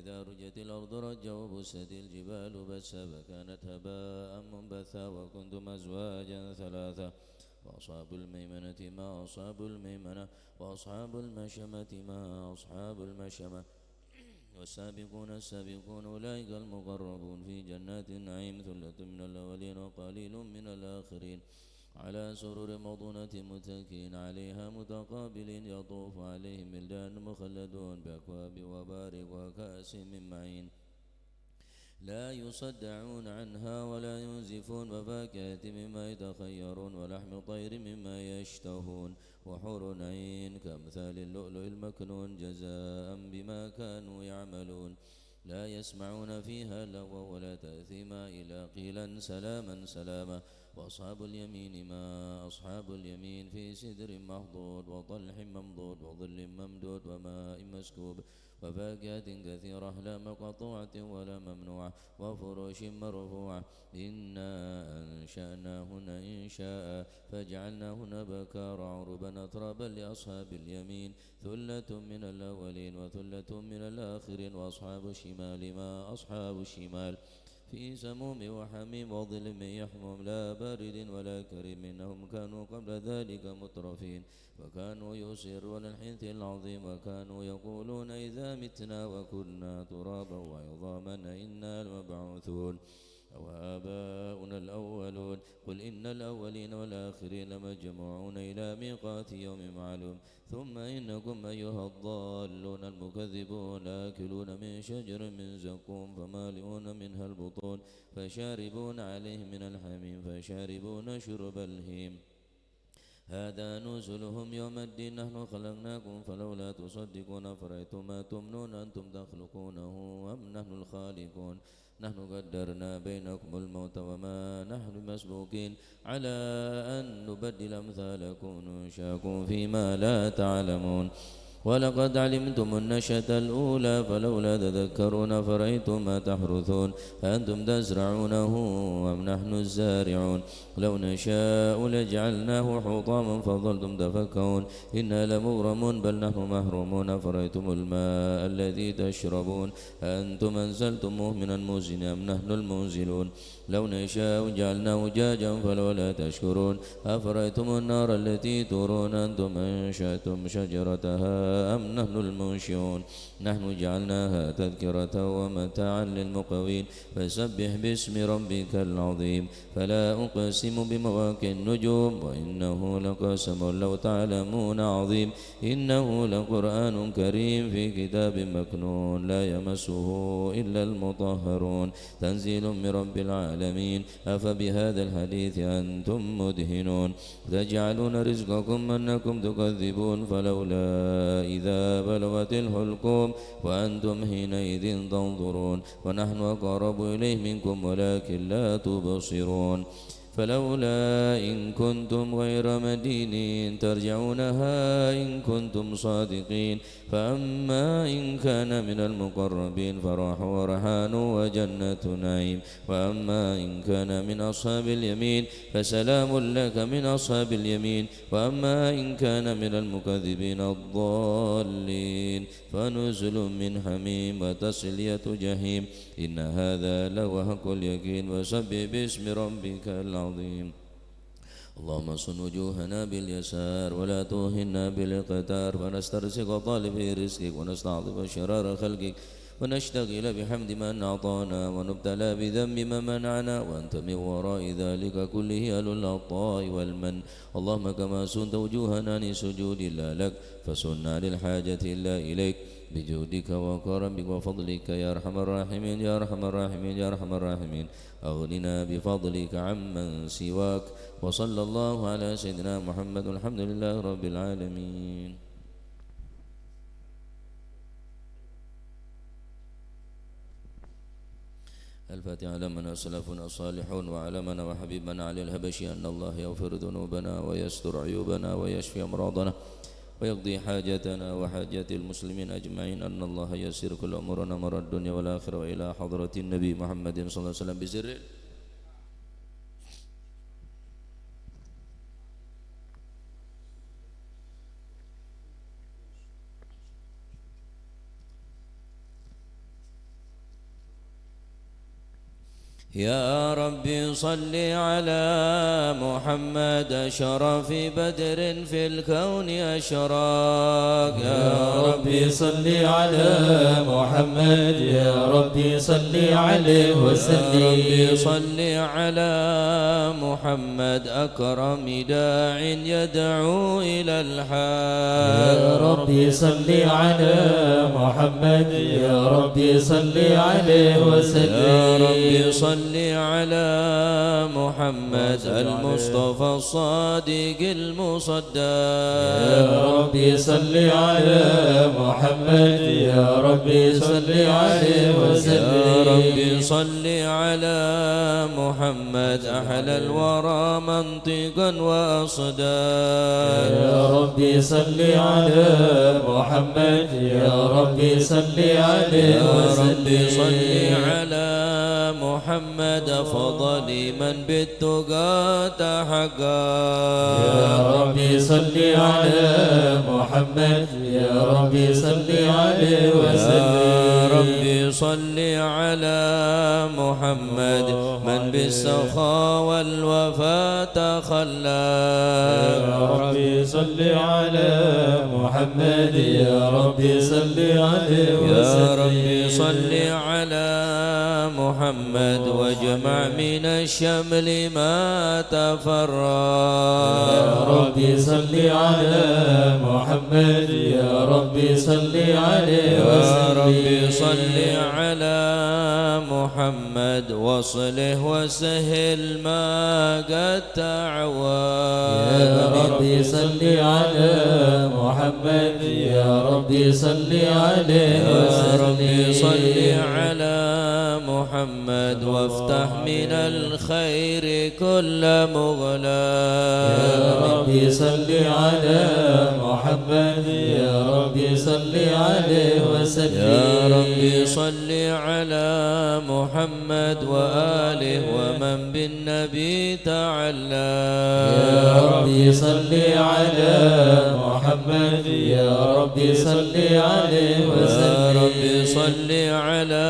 فإذا رجت الأرض رجا وبست الجبال بسا فكانت هباء منبثا وكنتم أزواجا ثلاثا وأصحاب الميمنة ما أصحاب الميمنة وأصحاب المشأمة ما أصحاب المشأمة والسابقون السابقون أولئك المقربون في جنات النعيم ثلة من الأولين وقليل من الآخرين على سرر موضونة متكئين عليها متقابلين يطوف عليهم ولدان مخلدون بأكواب وبارق وكأس من معين لا يصدعون عنها ولا ينزفون وفاكهة مما يتخيرون ولحم طير مما يشتهون وحور عين كأمثال اللؤلؤ المكنون جزاء بما كانوا يعملون لا يسمعون فيها لغوا ولا تأثيما إلا قيلا سلاما سلاما وأصحاب اليمين ما أصحاب اليمين في سدر مخضود وطلح ممضود وظل ممدود وماء مسكوب وفاكهة كثيرة لا مقطوعة ولا ممنوعة وفرش مرفوعة إنا أنشأناهن إنشاء فجعلناهن بكارا عربا أترابا لأصحاب اليمين ثلة من الأولين وثلة من الآخرين وأصحاب الشمال ما أصحاب الشمال في سموم وحميم وظل من يحموم لا بارد ولا كريم إنهم كانوا قبل ذلك مترفين وكانوا يصرون الحنث العظيم وكانوا يقولون إذا متنا وكنا ترابا وعظاما إنا لمبعوثون أو آباؤنا الأولون قل إن الأولين والآخرين لمجموعون إلى ميقات يوم معلوم ثم إنكم أيها الضالون المكذبون آكلون من شجر من زقوم فمالئون منها البطون فشاربون عليه من الحميم فشاربون شرب الهيم هذا نزلهم يوم الدين نحن خلقناكم فلولا تصدقون أفرأيتم ما تمنون أنتم تخلقونه أم نحن الخالقون نحن قدرنا بينكم الموت وما نحن مسبوقين على أن نبدل أمثالكم وننشاكم فيما لا تعلمون ولقد علمتم النشأة الأولى فلولا تذكرون فرأيتم ما تحرثون أنتم تزرعونه أم نحن الزارعون لو نشاء لجعلناه حطاما فظلتم تفكهون إنا لمغرمون بل نحن محرومون فرأيتم الماء الذي تشربون أنتم أنزلتموه من المزن أم نحن المنزلون لو نشاء جعلناه جاجا فلولا تشكرون أفرأيتم النار التي تورون أنتم أنشأتم شجرتها أم نحن المنشئون نحن جعلناها تذكرة ومتاعا للمقوين فسبح باسم ربك العظيم فلا أقسم بمواقع النجوم وإنه لقسم لو تعلمون عظيم إنه لقرآن كريم في كتاب مكنون لا يمسه إلا المطهرون تنزيل من رب العالمين أفبهذا الحديث أنتم مدهنون تجعلون رزقكم أنكم تكذبون فلولا إذا بلغت الحلقوم وأنتم حينئذ تنظرون ونحن أقرب إليه منكم ولكن لا تبصرون فلولا إن كنتم غير مدينين ترجعونها إن كنتم صادقين فأما إن كان من المقربين فراح ورحان وجنة نعيم وأما إن كان من أصحاب اليمين فسلام لك من أصحاب اليمين وأما إن كان من المكذبين الضالين فنزل من حميم وتصلية جحيم إن هذا لهو حق اليقين وسبح باسم ربك العظيم اللهم صن وجوهنا باليسار ولا توهنا بالاقتار فنسترزق طالب رزقك ونستعظم شرار خلقك ونشتغل بحمد من أعطانا ونبتلى بذنب من منعنا وأنت من وراء ذلك كله أهل العطاء والمن اللهم كما سنت وجوهنا لسجود الله لك فسنا للحاجة إلا إليك بجودك وكرمك وفضلك يا أرحم الراحمين يا أرحم الراحمين يا أرحم الراحمين أغننا بفضلك عمن سواك وصلى الله على سيدنا محمد والحمد لله رب العالمين. الفاتحة على من سلفنا الصالحون وعلى من وحبيبنا علي الهبشي أن الله يغفر ذنوبنا ويستر عيوبنا ويشفي أمراضنا ويقضي حاجتنا وحاجات المسلمين أجمعين أن الله يسير كل أمورنا مر الدنيا والآخرة وإلى حضرة النبي محمد صلى الله عليه وسلم بسر يا ربي صل على محمد أشرف بدر في الكون أشراق. يا ربي صل على محمد يا ربي صل عليه وسلم. يا ربي صل على محمد أكرم داع يدعو إلى الحق. يا ربي صل على محمد يا ربي صل عليه وسلم. يا ربي صل على محمد المصطفى الصادق المصدق. يا ربي صل على محمد يا ربي صل عليه وسلم. يا ربي صل على محمد أحلى الورى منطقا وأصداق. يا ربي صل على محمد يا ربي صل عليه وسلم. يا ربي صل على محمد أفضل من بالتقى تحقق. يا ربي صل على محمد يا ربي صل عليه وسلم. يا ربي صل على محمد من بالسخاء والوفاء تخلى. يا ربي صل على محمد يا ربي صل عليه وسلم. يا ربي صل على محمد واجمع من الشمل ما تفرق. يا ربي صل على محمد يا ربي صل عليه وسلم. يا ربي صل على محمد واصله وسهل ما قد تعوى. يا ربي صل على محمد يا ربي صل عليه وسلم. يا ربي صل على محمد وافتح من الخير كل مغلاق. يا ربي صل على محمد يا ربي صل عليه وسلم. يا ربي صل على محمد وآله ومن بالنبي تعلى. يا ربي صل على محمد يا ربي صل عليه وسلم. يا ربي صل على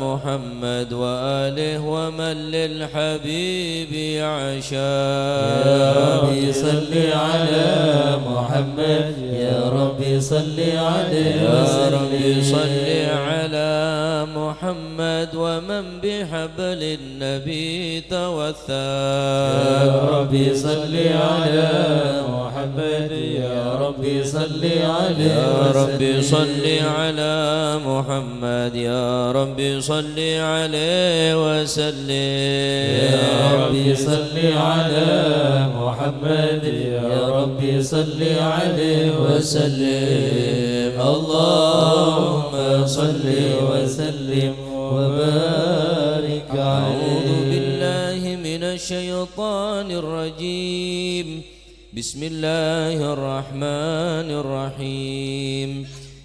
محمد وآله ومن للحبيب عشاق. يا ربي صل على محمد يا ربي صل عليه وسلم. يا ربي صل على محمد ومن بحبل النبي توثق. يا ربي صل على محمد يا ربي صل عليه يا وسلم. ربي صل على محمد يا ربي صل عليه وسلم. يا ربي صل على محمد يا ربي صل عليه وسلم. اللهم صل وسلم وبارك أعوذ عليه. بالله من الشيطان الرجيم. بسم الله الرحمن الرحيم.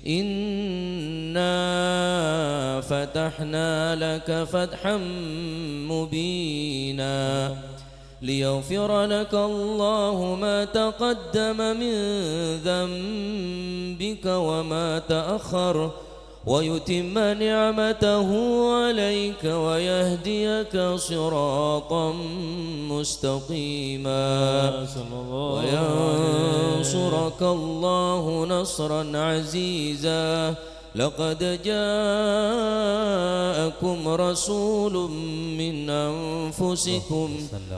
إنا فتحنا لك فتحا مبينا ليغفر لك الله ما تقدم من ذنبك وما تأخر ويتم نعمته عليك ويهديك صراطا مستقيما وينصرك الله نصرا عزيزا. لقد جاءكم رسول من أنفسكم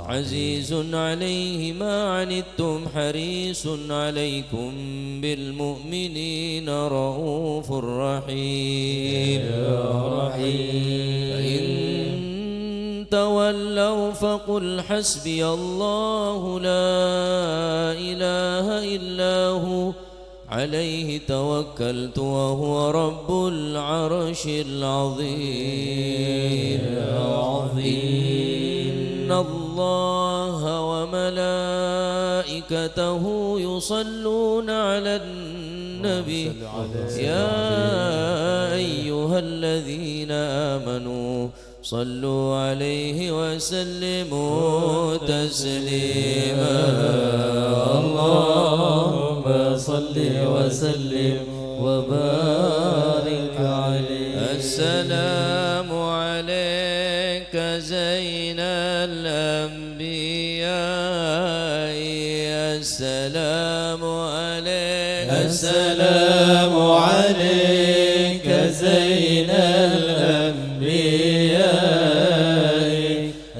عزيز عليه ما عنتم حريص عليكم بالمؤمنين رؤوف رحيم. فإن تولوا فقل حسبي الله لا إله إلا هو عليه توكلت وهو رب العرش العظيم. إن الله وملائكته يصلون على النبي يا أيها الذين آمنوا صلوا عليه وسلموا تسليما. اللهم صل وسلم وبارك عليه. السلام عليكم عليك زين الأنبياء السلام عليك السلام عليك زين الأنبياء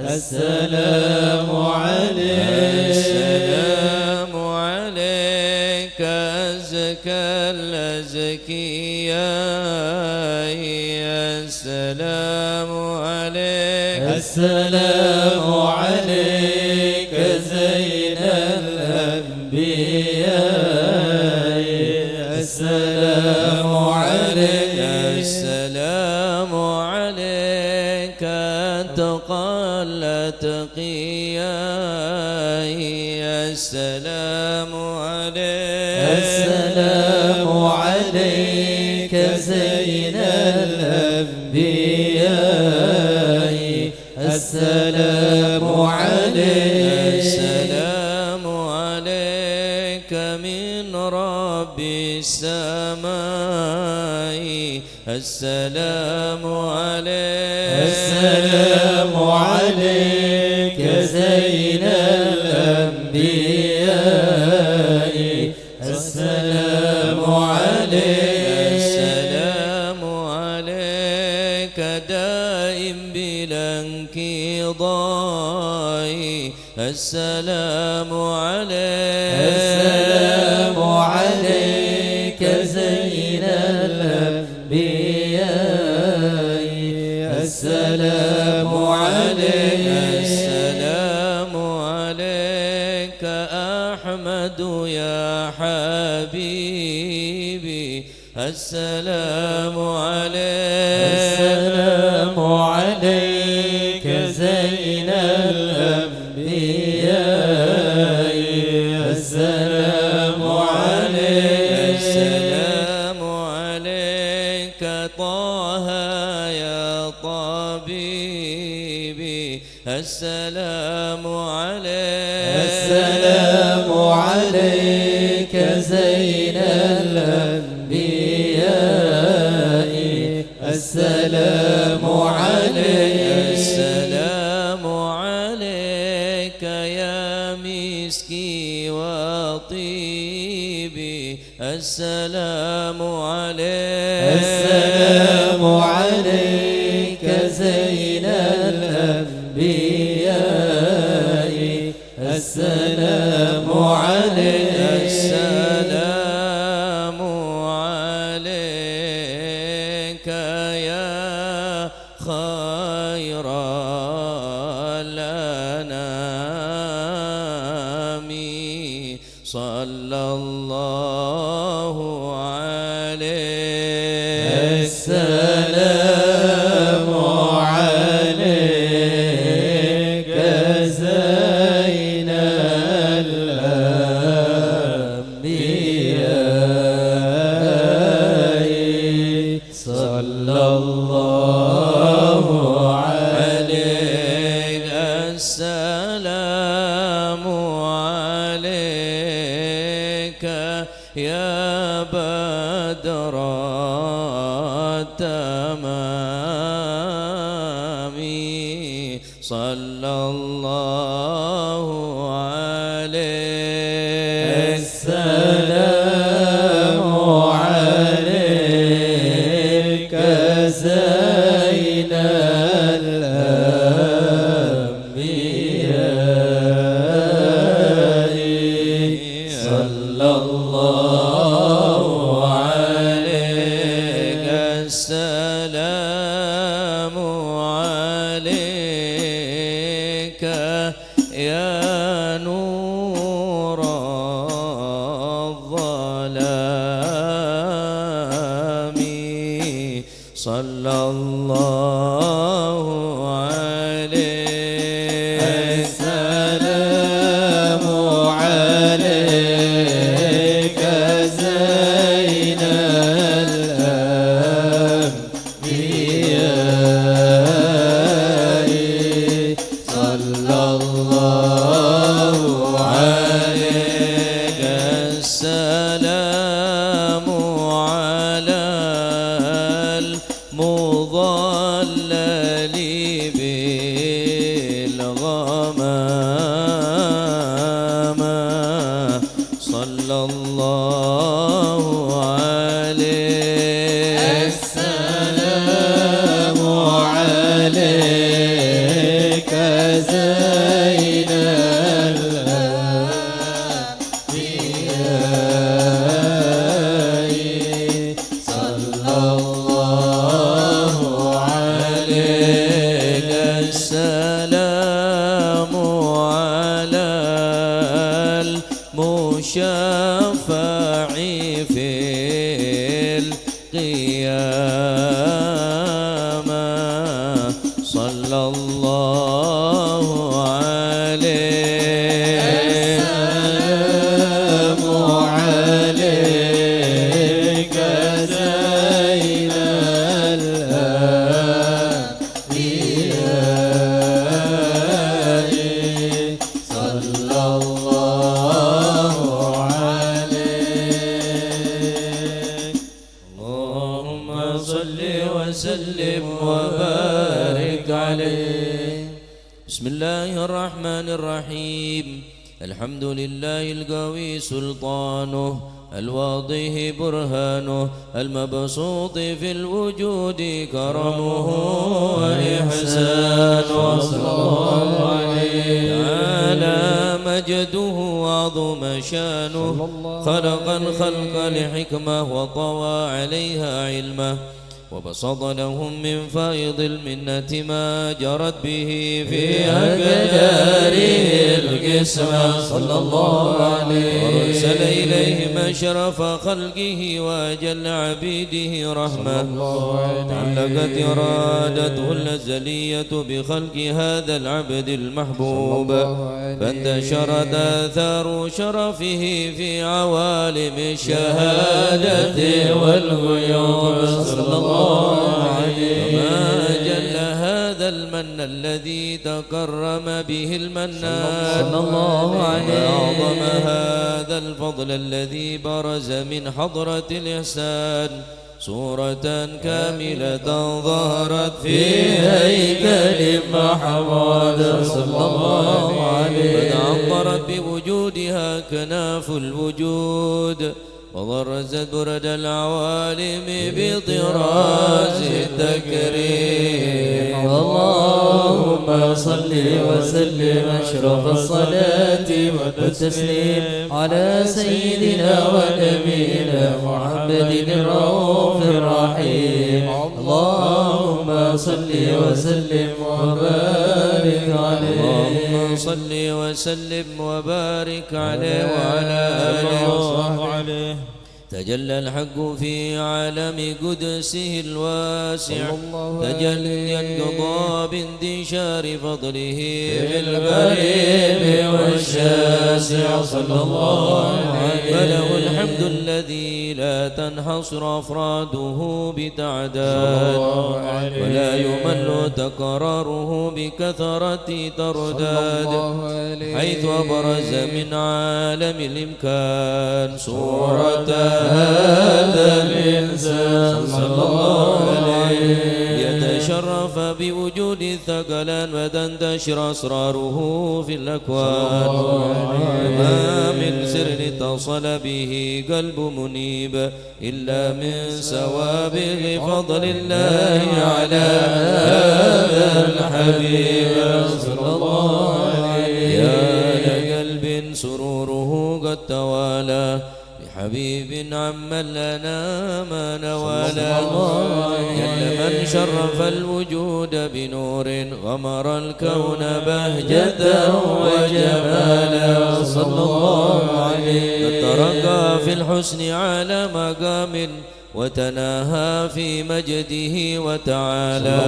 السلام عليك السلام عليك أزكى الأزكياء السلام عليك السلام عليك زين الأنبياء السلام عليك السلام عليك أتقى الأتقياء السلام عليك السلام عليك زين الأنبياء السلام عليك السلام عليك من رب السماء السلام عليك السلام عليك زين الأنبياء السلام عليك السلام عليك دائم بلا انقضاء السلام عليك السلام عليك زين الأنبياء السلام عليك السلام عليك أحمد يا حبيبي السلام عليك السلام عليك زين الأنبياء السلام عليك السلام عليك طه يا طبيبي السلام عليك السلام عليك زين الأنبياء السلام عليك السلام عليك يا مسكي وطيبي السلام عليك السلام عليك زين الأنبياء السلام عليك السلام عليك يا خير الأنام صلى الله عليك السلام عليك زين الأنبياء صلى الله عليك السلام عليك يا بدر التمام صلى الله عليك السلام عليك زين الأنبياء صلى الله عليك السلام عليك يا نور الظلام صلى الله عليك السلام عليك زين الأنبياء صلى الله عليك السلام على المضى ظلل بالغمامة صلى الله عليه السلام عليك زين الأنبياء صلى الله عليك السلام على المشفع في القيامة صلى الله عليه السلام عليك زين الأنبياء صلى الله عليك اللهم صل وسلم وبارك عليه. بسم الله الرحمن الرحيم. الحمد لله القوي سلطانه الواضح برهانه المبسوط في الوجود كرمه وإحسانه صلى الله عليه تعالى مجده وعظم شانه خلق الخلق لحكمة وطوى عليها علمه وبسط لهم من فيض المنة ما جرت به في أقداره القسمة صلى الله عليه وأرسل إليهم أشرف خلقه وأجل عبيده رحمة علقت إرادته الأزلية بخلق هذا العبد المحبوب فانتشرت آثار شرفه في عوالم الشهادة والغيوب صلى الله عليه وما جل هذا المن الذي تكرم به المنان صلى الله عليه وأعظم هذا الفضل الذي برز من حضرة الإحسان صورة كاملة ظهرت في هيكل محمد صلى الله عليه فتعطرت بوجودها كناف الوجود وضرزت برد العوالم بطراز التكريم. اللهم صل وسلم أشرف الصلاة والتسليم على سيدنا ونبينا محمد الرؤوف الرحيم. اللهم صل وسلم وبارك عليه. اللهم صل وسلم وبارك عليه وعلى آله وصحبه عليه. تجلى الحق في عالم قدسه الواسع تجليا قضى بانتشار فضله بالقريب والشاسع صلى الله عليه فله الحمد الذي لا تنحصر أفراده بتعداد ولا يمل تكراره بكثرة ترداد حيث أبرز من عالم الإمكان صورة هذا الإنسان صلى الله عليه يتشرف بوجود الثقلان وتنتشر أسراره في الأكوان ما من سر اتصل به قلب منيب إلا من سوابغ فضل الله على هذا الحبيب صلى الله عليه يا لقلب سروره قد توالى حبيب عم لنا ما نوالا جل من شرف الوجود بنور غمر الكون بهجة وجمالا صلى الله عليه ترقى في الحسن على مقام وتناهى في مجده وتعالى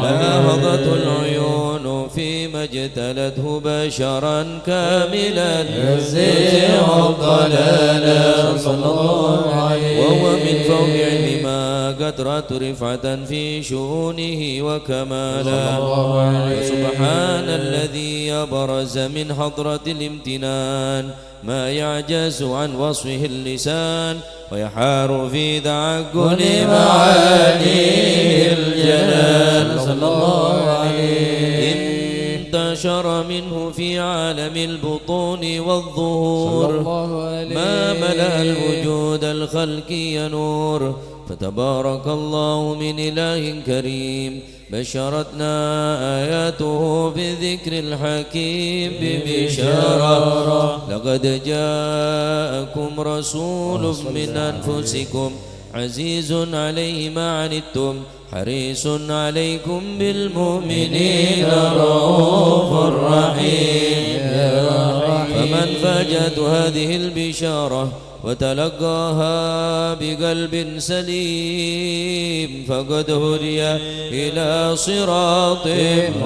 نهضت العيون فيما اجتلته بشرا كاملا يزيع الضلال صلى الله عليه وهو من فوق علم ما قدرت رفعة في شؤونه وكمالا وسبحان الذي أبرز من حضرة الامتنان ما يعجز عن وصفه اللسان ويحار في تعقل معاني الجلال صلى الله عليه. انتشر منه في عالم البطون والظهور ما ملأ الوجود الخلقي نور. فتبارك الله من إله كريم بشرتنا آياته بالذكر الحكيم ببشارة. لقد جاءكم رسول من أنفسكم عزيز عليه ما عنتم حريص عليكم بالمؤمنين رؤوف رحيم. فمن فاجأته هذه البشارة وتلقاها بقلب سليم فقد هدي إلى صراط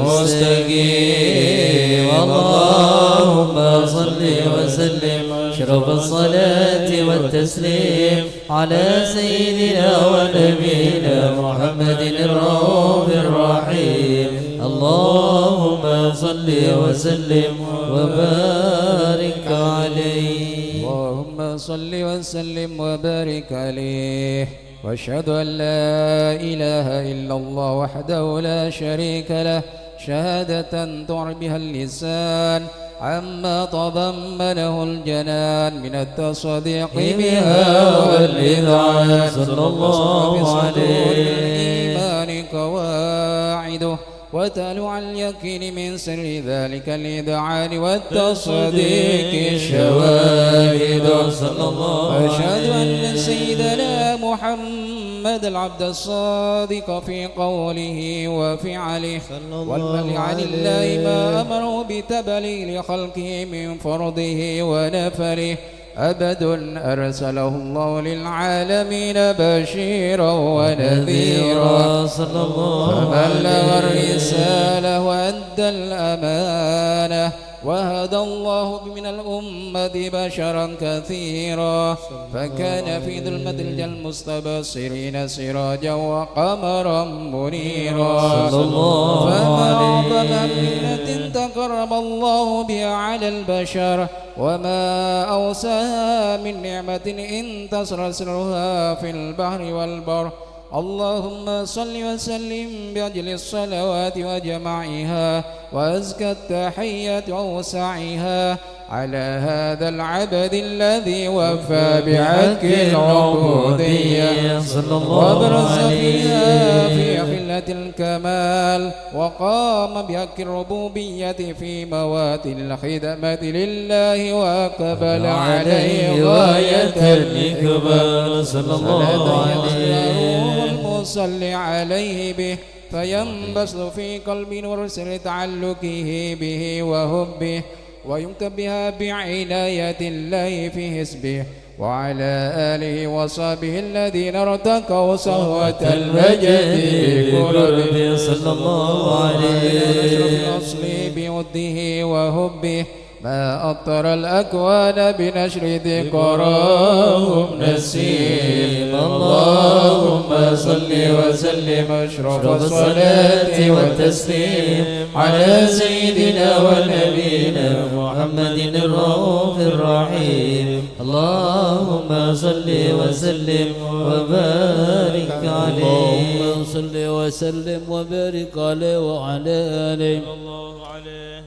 مستقيم. اللهم صل وسلم أشرف الصلاة والتسليم على سيدنا ونبينا محمد الرؤوف الرحيم. اللهم صل وسلم وبارك عليه. اللهم صل وسلم وبارك عليه. واشهد أن لا إله إلا الله وحده لا شريك له شهادة تعرف بها اللسان عما تضمنه الجنان من التصديق بها والإذعان. صلى الله عليه. الإيمان قواعده وتلو عن اليقين من سر ذلك الإذعان والتصديق الشواهد. صلى الله عليه. أشهد أن سيدنا محمد العبد الصادق في قوله وفعله والبلغ عن الله ما أمره بتبليغ خلقه من فرضه ونفله. أبد أرسله الله للعالمين بشيرا ونذيرا. صلى الله عليه. فبلغ الرسالة وأدى الأمانة وهدى الله من الأمة بشرا كثيرا. فكان في ظلمة المستبصرين سراجا وقمرا منيرا. صلى الله عليه. فما أعظم منة تقرب الله بها على البشر وما أوساها من نعمة انتصر سرها في البحر والبر. اللهم صل وسلم بأجل الصلوات وجمعها وأزكى التحيات وأوسعها على هذا العبد الذي وفى بحق العبودية وبرز فيها في خلة الكمال وقام بحق الربوبية في مواتن الخدمة لله وأقبل عليه غاية الإقبال. صلى الله عليه. المصلي عليه به فينبسط في قلب نور سر تعلقه به وحبه ويكتب بها بعناية الله في حسبه وعلى آله وصحبه الذين ارتقوا صهوة المجد بقربه. صلى الله عليه. الأصل بوده وحبه ما أطر الأكوان بنشر ذكراهم نسيم. اللهم صل وسلم أشرف الصلاة والتسليم على سيدنا ونبينا محمد الرؤوف الرحيم. اللهم صل وسلم وبارك عليه. اللهم صل وسلم وبارك عليه وعلى آله.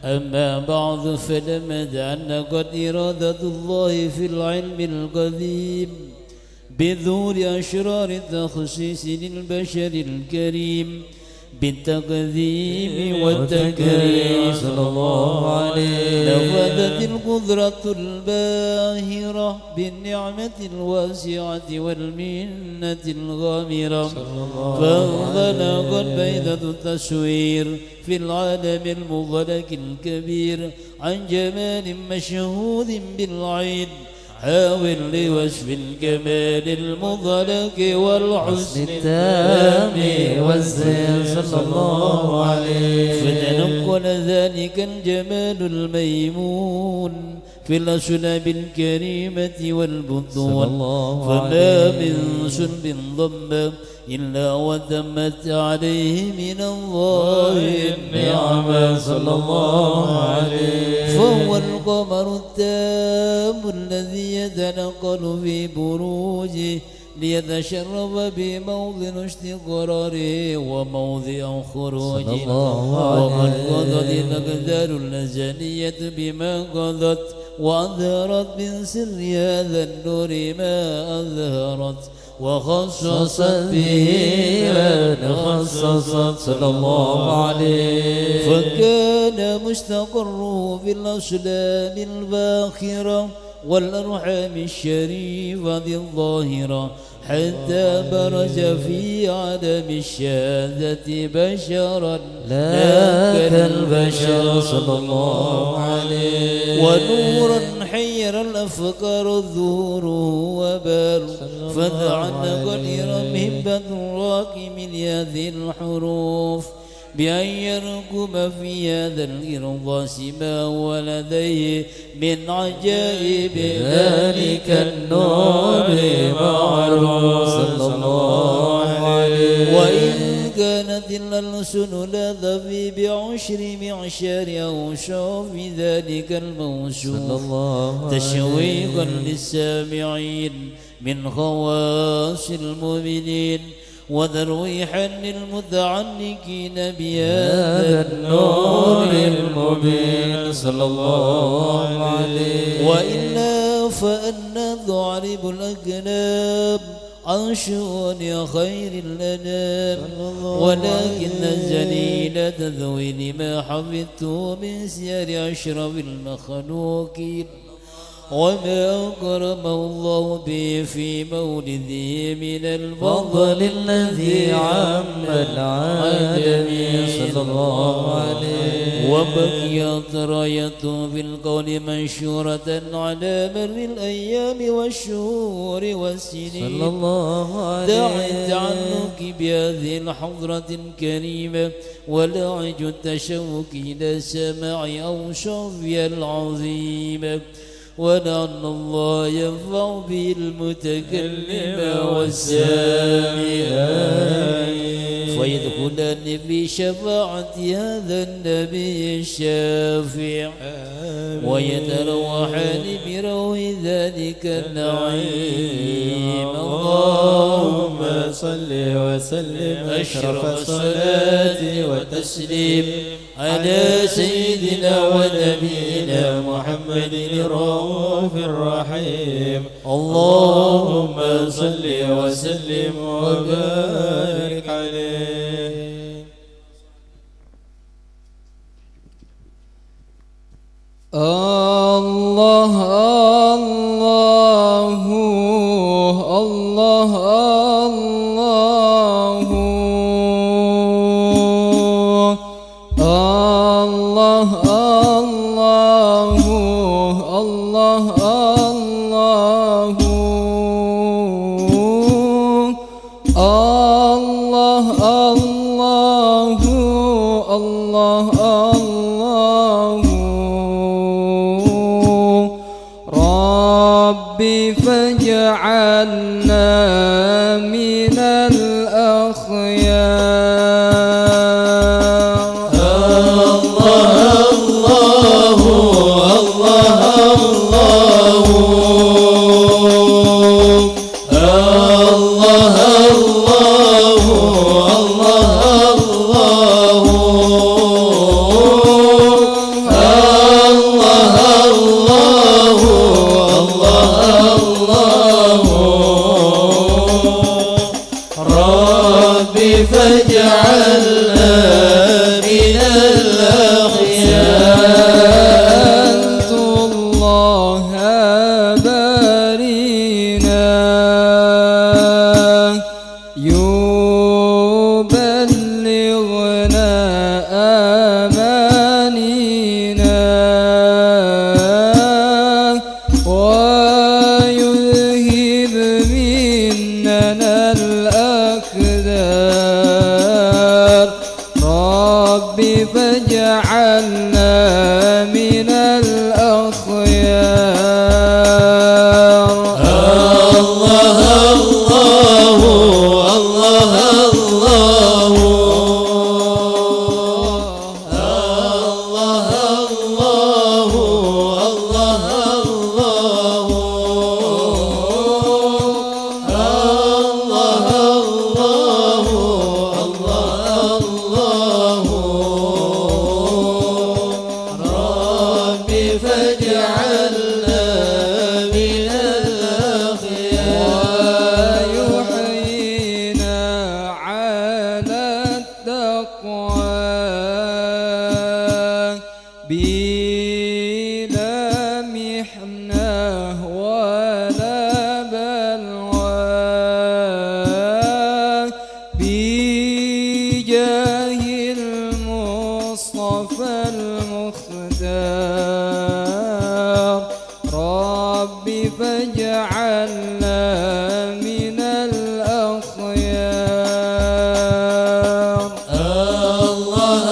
أما بعد فلمد أن قد إرادة الله في العلم القديم بذور أشرار التخصيص للبشر الكريم بالتقديم والتكريم. صلى الله عليه. نفذت القدرة الباهرة بالنعمة الواسعة والمنة الغامرة فانطلقت بيضة التصوير في العالم المغلق الكبير عن جمال مشهود بالعين حاول لوصف الكمال المطلق والحسن التام والزين. صلى الله عليه. فتنقل ذلك الجمال الميمون في الأسلاب الكريمة والبطون فما من سلب ضم إلا وتمت عليه من الله النعمة صلى الله عليه. فهو القمر التام الذي يتنقل في بروجه ليتشرف بموضع استقراره وموضع خروجه. وقد قضت الأقدار الأزلية بما قضت وأظهرت من سر هذا النور ما أظهرت وخصصت به من خصصت صلى الله عليه. فكان مستقره في الأصلاب الباخرة والأرحام الشريفة الظاهرة حتى برز في عدم الشهادة بشرا لا كالبشر صلى الله عليه. ونورا حير الأفكار الظهور وبال فذعنق لرمهم بدراك من هذه الحروف بأن يركب في هذا الإرضاس ما هو لديه من عجائب ذلك النور معروف صلى الله عليه. وإن كانت الألسن لذفي بعشر معشار أوشاف ذلك الموصوف تشويقا للسامعين من خواص المؤمنين وترويحا للمتعنقين بهذا النور المبين صلى الله عليه. وإلا فأن ضعرب الأجناب عن شؤون خير الأنام ولكن الجليل تذوي لما حفظته من سير أشرف المخلوقين وما أكرمه الله به في مولده من الفضل الذي عم العالمين صلى الله عليه. وبقيت رايته في الكون منشورة على مر الأيام والشهور والسنين صلى الله عليه. داعي التعلق بهذه الحضرة الكريمة ولاعج التشوق إلى سماع أوصافها العظيمة ولعل الله ينفع به المتكلم والسامع فيدخلن في شفاعة هذا النبي الشافع ويتروحان بروح ذلك النعيم. اللهم صل وسلم أشرف الصلاة والتسليم على سيدنا ونبينا محمد الرؤوف الرحيم. اللهم صل وسلم وبارك عليه. الله الله الله ربي فاجعلنا من الأخيار. الله الله الله فاجعلنا من الأخيار. سألت الله بارينا يبلغنا أمانينا ويذهب مننا الأكدار. ربي فاجعلنا من الأخيار. الله الله الله الأقوام بلا محنة ولا بلوى بجاه المصطفى المختار ربي فاجعلنا من الأخيار. الله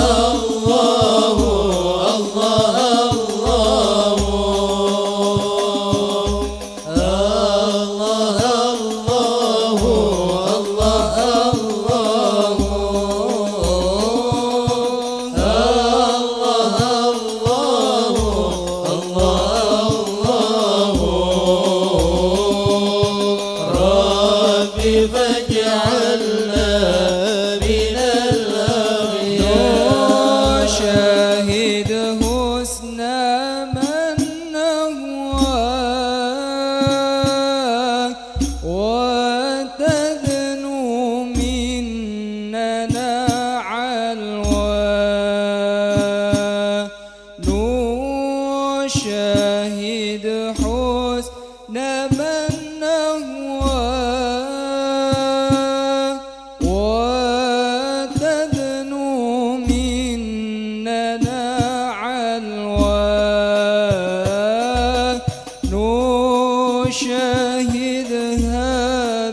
الله الله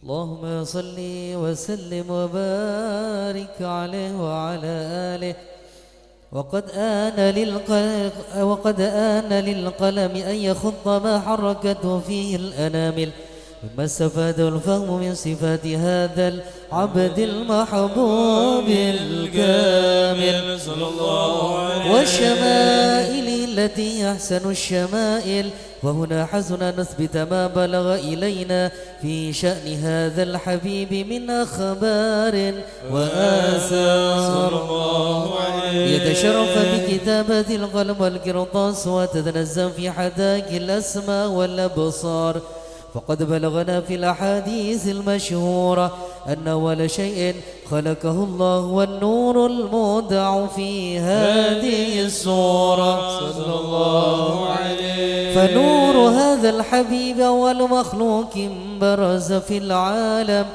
اللهم صل وسلم وبارك عليه وعلى آله. وقد آن للقلم أن يخط ما حركته فيه الأنامل مما استفاده الفهم من صفات هذا العبد المحبوب الكامل صلى الله عليه والشمائل التي أحسن الشمائل. وهنا حسن نثبت ما بلغ إلينا في شأن هذا الحبيب من أخبار وآثار. يتشرف بكتابة القلم والقرطاس وتتنزل في حدائق الأسماء والأبصار. فقد بلغنا في الأحاديث المشهورة أن أول شيء خلقه الله والنور المودع في هذه السورة صلى الله عليه. فنور هذا الحبيب أول مخلوق برز في العالم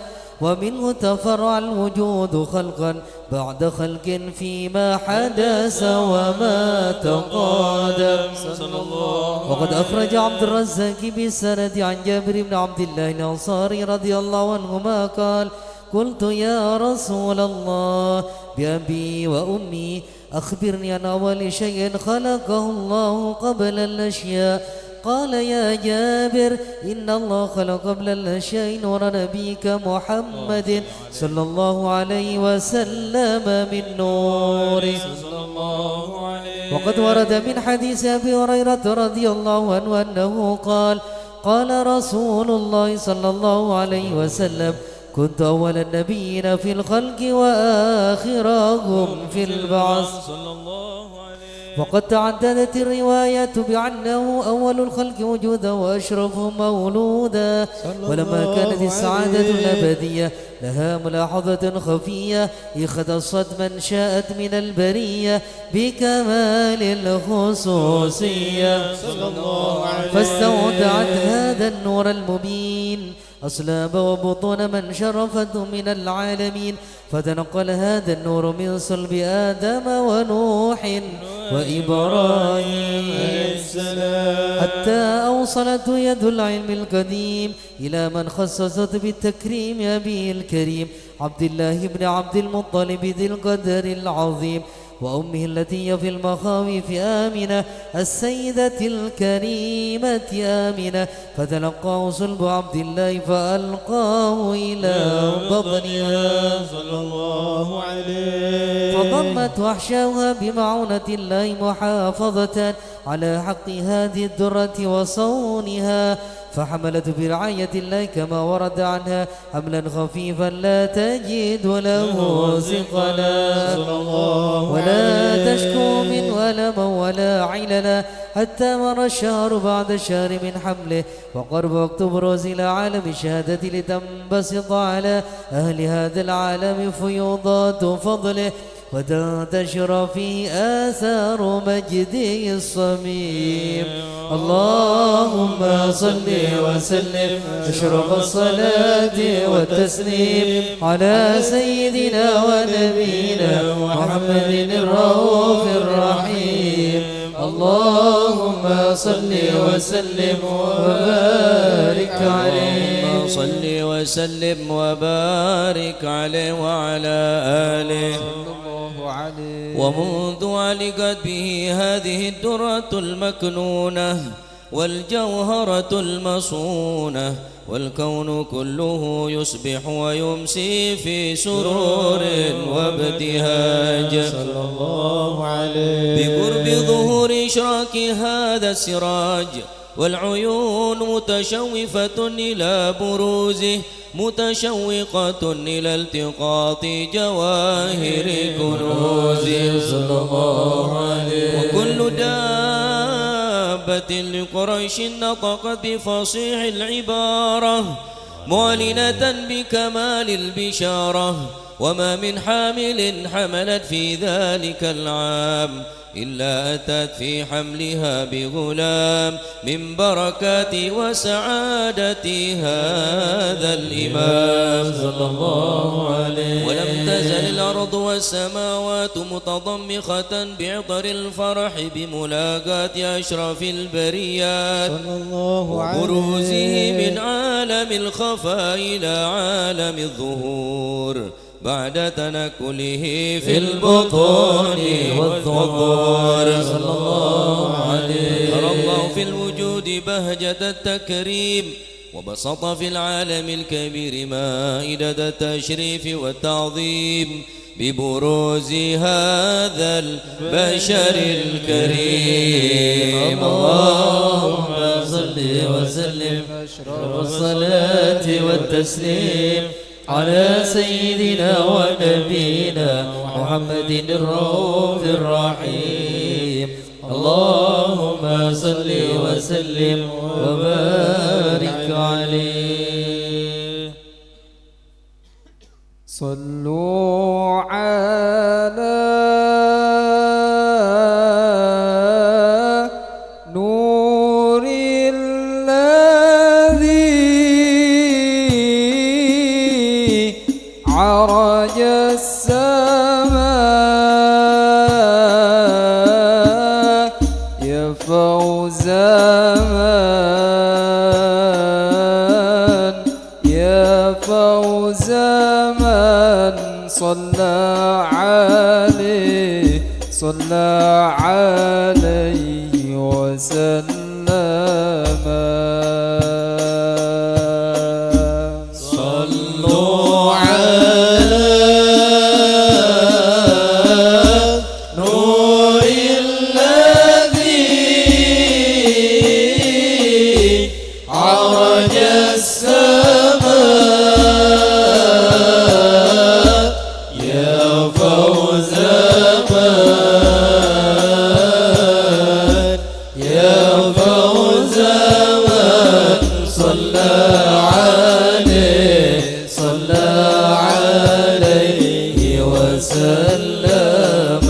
ومنه تفرع الوجود خلقا بعد خلق فيما حدث وما تقادم. وقد أخرج عبد الرزاق بالسند عن جابر بن عبد الله الأنصاري رضي الله عنهما قال: قلت يا رسول الله بأبي وأمي أخبرني عن أول شيء خلقه الله قبل الأشياء. قال: يا جابر إن الله خلق قبل الأشياء نور نبيك محمد صلى الله عليه وسلم من نوره. وقد ورد من حديث أبي هريرة رضي الله عنه أنه قال: قال رسول الله صلى الله عليه وسلم: كنت أول النبيين في الخلق وآخرهم في البعث. وقد تعددت الروايات بأنه أول الخلق وجودا وأشرفهم مولودا. ولما كانت السعادة الأبدية لها ملاحظة خفية اختصت من شاءت من البرية بكمال الخصوصية، فاستودعت هذا النور المبين أصلاب وبطون من شرفته من العالمين، فتنقل هذا النور من صلب آدم ونوح وإبراهيم حتى أوصلته يد العلم القديم إلى من خصصت بالتكريم أبيه الكريم عبد الله بن عبد المطلب ذي القدر العظيم، وأمه التي في المخاوف آمنة السيدة الكريمة آمنة، فتلقاه صلب عبد الله فألقاه إلى بطنها صلى الله عليه، فضمت وحشاها بمعونة الله محافظة على حق هذه الدرة وصونها، فحملت برعاية الله كما ورد عنها حملا خفيفا لا تجد له ثقلا ولا تشكو منه ألما ولا عللا، حتى مر الشهر بعد الشهر من حمله وقرب وقت بروز إلى عالم الشهادة لتنبسط على أهل هذا العالم فيوضات فضله وتنتشر فيه آثار مجده الصميم. اللهم صل وسلم أشرف الصلاة والتسليم على سيدنا ونبينا محمد الرؤوف الرحيم. اللهم صل وسلم وبارك عليه، صل وسلم وبارك عليه وعلى آله. ومنذ علقت به هذه الدرة المكنونة والجوهرة المصونة والكون كله يصبح ويمسي في سرور وابتهاج صلى الله عليه، بقرب ظهور إشراك هذا السراج، والعيون متشوفة إلى بروزه متشوقة إلى التقاط جواهر كنوزه صلى الله عليه. وكل دابة لقريش نطقت بفصيح العبارة معلنة بكمال البشارة، وما من حامل حملت في ذلك العام إلا أتت في حملها بغلام من بركات وسعادة هذا الإمام صلى الله عليه. ولم تزل الأرض والسماوات متضمخة بعطر الفرح بملاقاة أشرف البريات صلى الله عليه، وبروزه من عالم الخفاء إلى عالم الظهور بعد تنكله في البطون والظهور صلى الله عليه. ترى الله في الوجود بهجة التكريم، وبسط في العالم الكبير مائدة التشريف والتعظيم ببروز هذا البشر الكريم. اللهم صل وسلم أشرف الصلاة والتسليم على سيدنا ونبينا محمد الرؤوف الرحيم. اللهم صل وسلم وبارك عليه. صلوا على نور الذي صلى عليه وسلم صلوا على نور الذي عرج السماء يا فوز من يا فوز من صلى عليه وسلم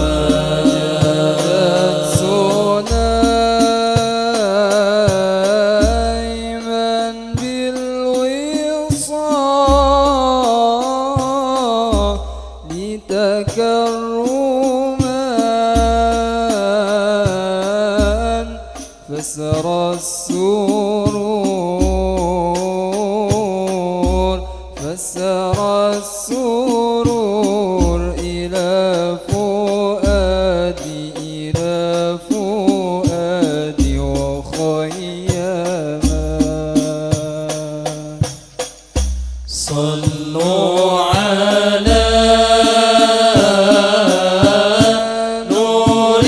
سليمان بالوصال لتكرما فسرى السرور إلى فؤادي وخيما صلوا على نور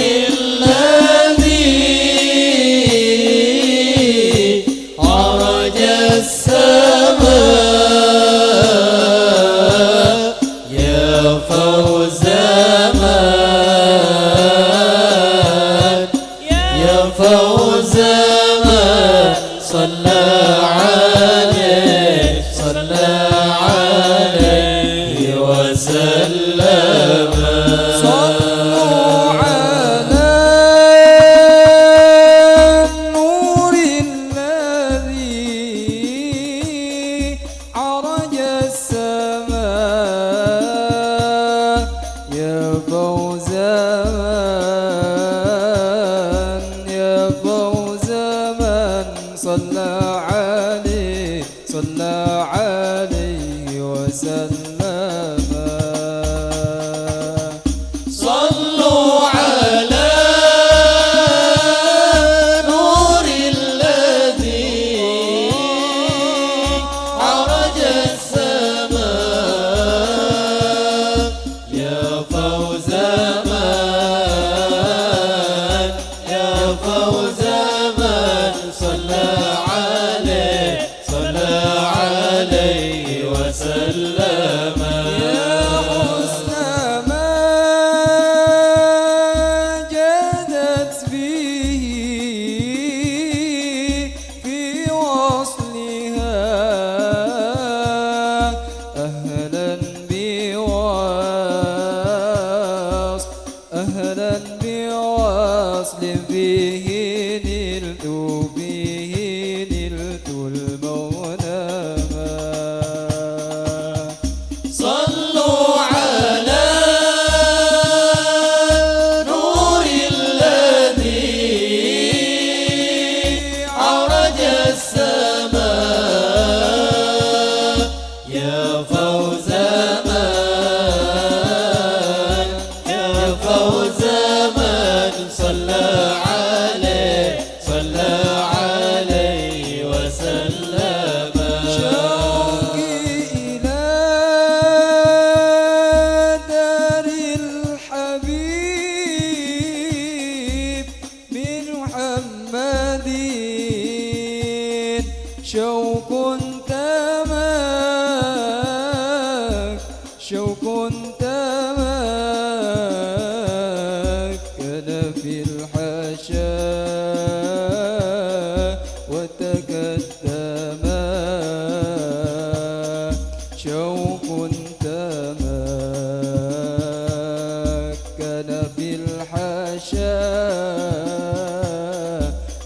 الذي عرج السماء يا فوز من يا فوز من صلى عليه وسلم صلوا على النور الذي عرج السماء يا فوز من صلى عليه وسلم صلوا على نور الذي عرج السماء يا فوز من يا فوز من صلى عليه وسلم يا حسن ما جادت به في وصلها أهلا بوصل فيه نلت المنامى صلوا على نور الذي عرج السماء يا فوز من يا فوز من صلى عليه وسلم شوقي إلى دار الحبيب من محمد شوق تمكن في الحشا وتقدم شوق تمكن في الحشا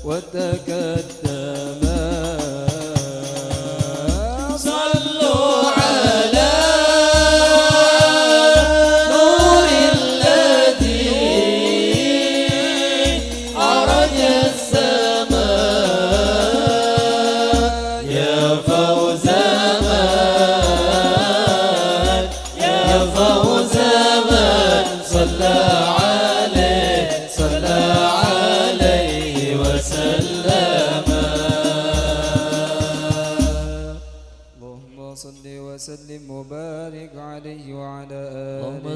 وتقدم صلوا على نور الذي عرج السماء يا فوز من يا فوز من صلى عليه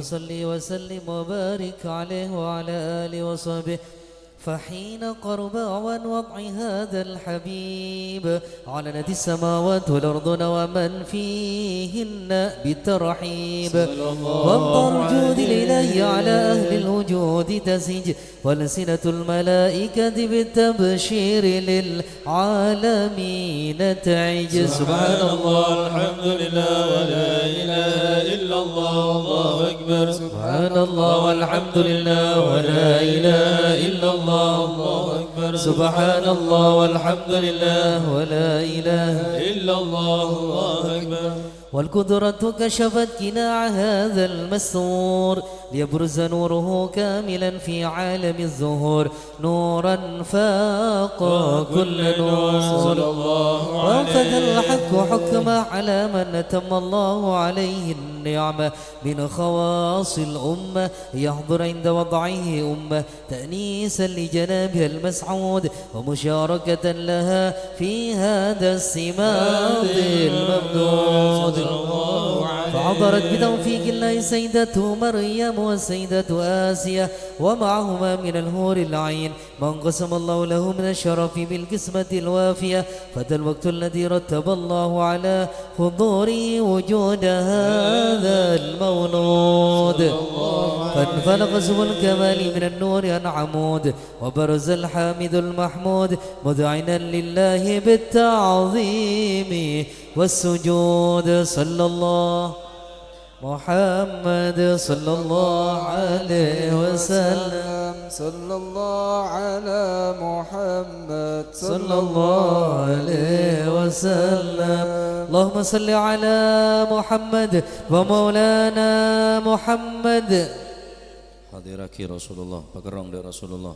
وصل وسلم وبارك عليه وعلى آله وصحبه. فحين قرب أوان وضع هذا الحبيب علنت السماوات والأرض ومن فيهن بالترحيب، وامطر جود الإله على أهل الوجود تسيج، والسنة الملائكة بالتبشير للعالمين تعج. سبحان الله الحمد لله ولا إله إلا الله والله أكبر. سبحان الله والحمد لله ولا إله إلا الله الله أكبر. سبحان الله والحمد لله ولا إله إلا الله الله أكبر. والقدرة كشفت كناع هذا المستور ليبرز نوره كاملا في عالم الظهور، نورا فاق كل نور. وانفذ الحق حكمه على من أتم الله عليه النعمة من خواص الأمة، يحضر عند وضعه أمة تأنيسا لجنابها المسعود ومشاركة لها في هذا السماض الممدود. فحضرت بتوفيق الله سيدته مريم وسيدة آسيا ومعهما من الهور العين من قسم الله له من الشرف بالقسمة الوافية، فذا الوقت الذي رتب الله على حضوره وجود هذا المولود. فانفلق سبل الكمال من النور عن عمود، وبرز الحامد المحمود مذعنا لله بالتعظيم والسجود. صلى الله محمد صلى الله عليه وسلم. صلى الله على محمد صلى الله عليه وسلم. اللهم صل على محمد ومولانا محمد. Hadiraki Rasulullah, pagerong dari Rasulullah.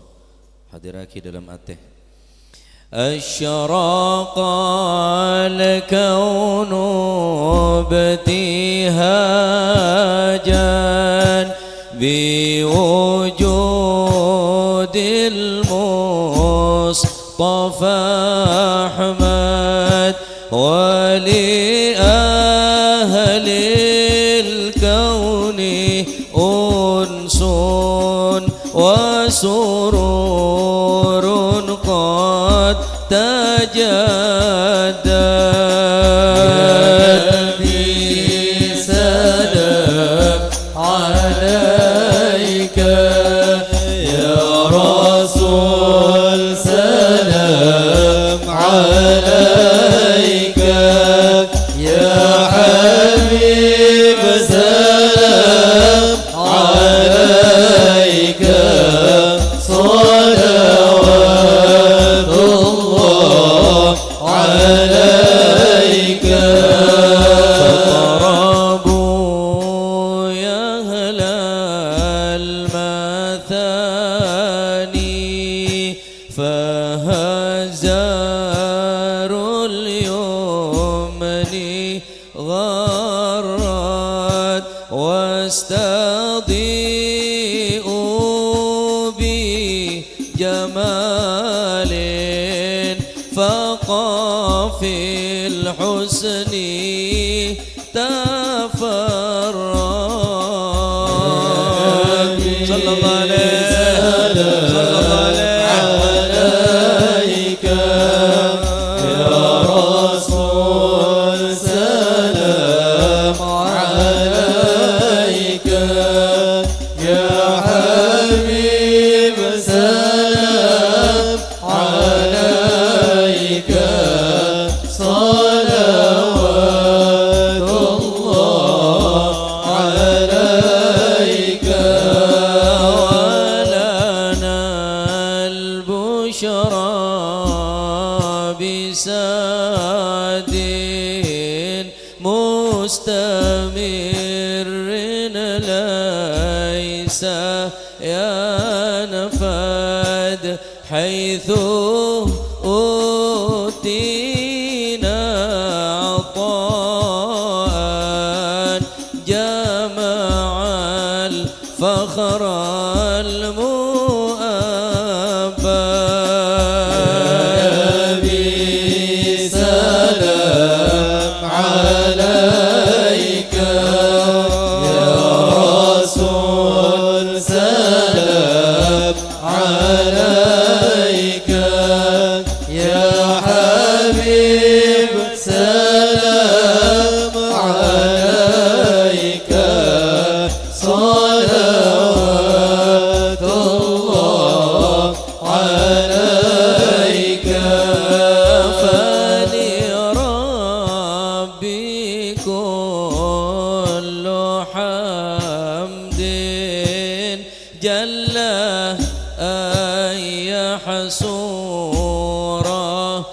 Hadiraki dalam ateh. أشرق الكون ابتهاجا بوجود المصطفى أحمد، ولأهل الكون أنس وسرور قد تجدد. سلام عليك يا رسول، سلام عليك يا حبيب، سلام عليك صلوات الله عليك. فاقربوا يا أهل المثاني، فهزار اليمن غرت، واستضيئوا بجمال فقى في الحسن تفرد. صلى الله عليه عليك يا رسول، سلام عليك يا حبيب، سلام عليك صلوات الله عليك. ولنا البشرى بسعد مستمر، ليس ينفد حيث أوتينا عطاء جمع الفخر المؤبى. سلام عليك يا رسول، عليك يا حبيب سلام عليك صلوات الله عليك فلربي كل حمد جل أن يحصوره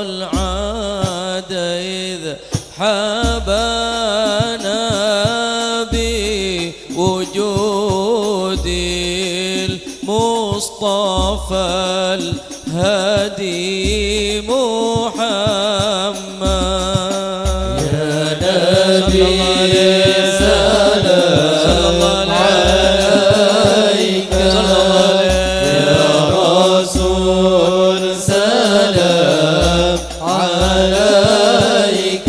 العاد إذ حبانا بوجود المصطفى الهادي محمد يا نبي سلام عليك يا رسول سلام عليك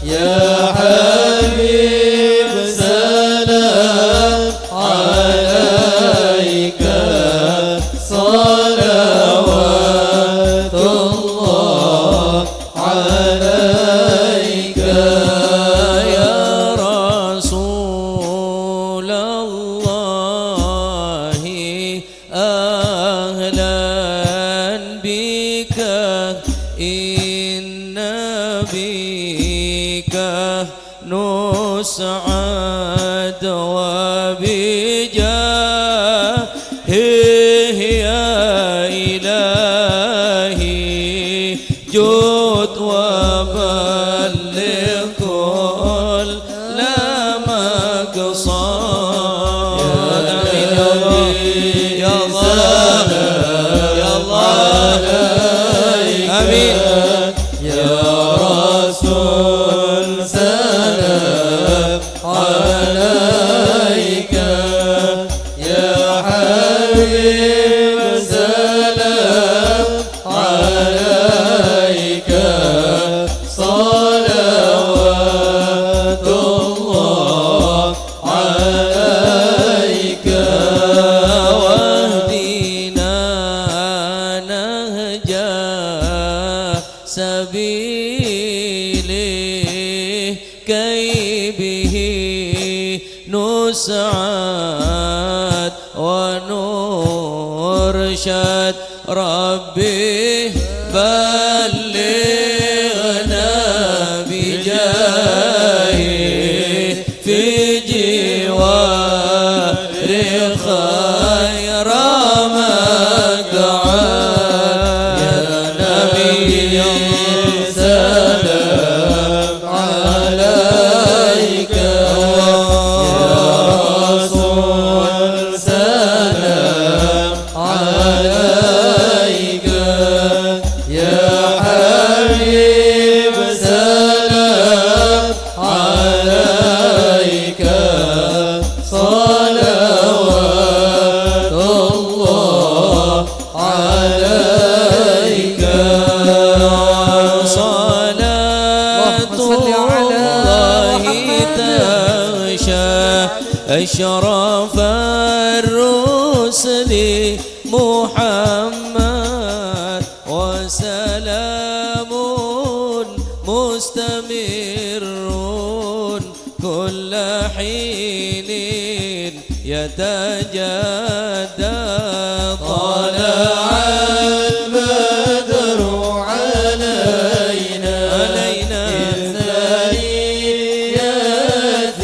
يا حبيب سلام عليك صلوات الله عليك يا رسول الله أهلا بك إن بك نسعد وبجاهه يا إلهي جد وبلغ كل مقصد يا الله يا الله آمين يا رسول سلام عليك يا حبيب سلام عليك صلوات الله عليك واهدنا نهجا سبيله كي به نسعد ونرشد ربي بلغنا بجاهه في جوار خير مقعد يا نبي سلام عليك يا رسول سلام عليك يا حبيب سلام عليك صلوات الله عليك صلاة الله تغشى أشرف الرسل محمد وسلام مستمر كل حين يتجدد طلع البدر علينا من ثنيات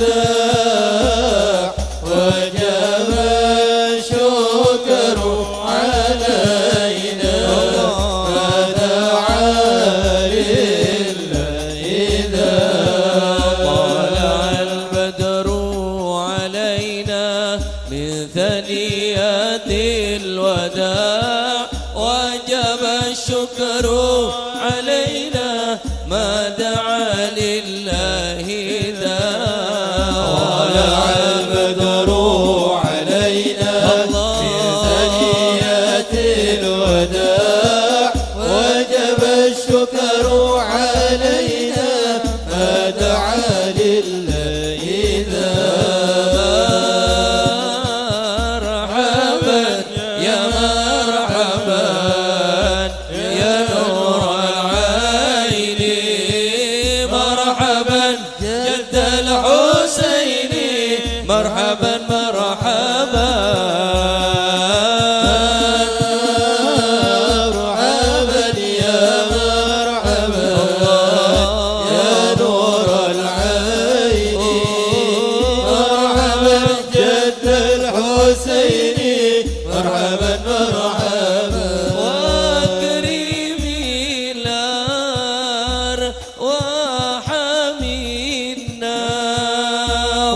الوداع وجب الشكر علينا فدعا لله إذا طلع البدر علينا من ثنيات الوداع وجب الشكر علينا ما دعا لله ذا طلع البدر علينا من ثنيات الوداع وجب الشكر علينا ما دعا لله ذا حسيني مرحبا مرحبا وكريمي وحميدنا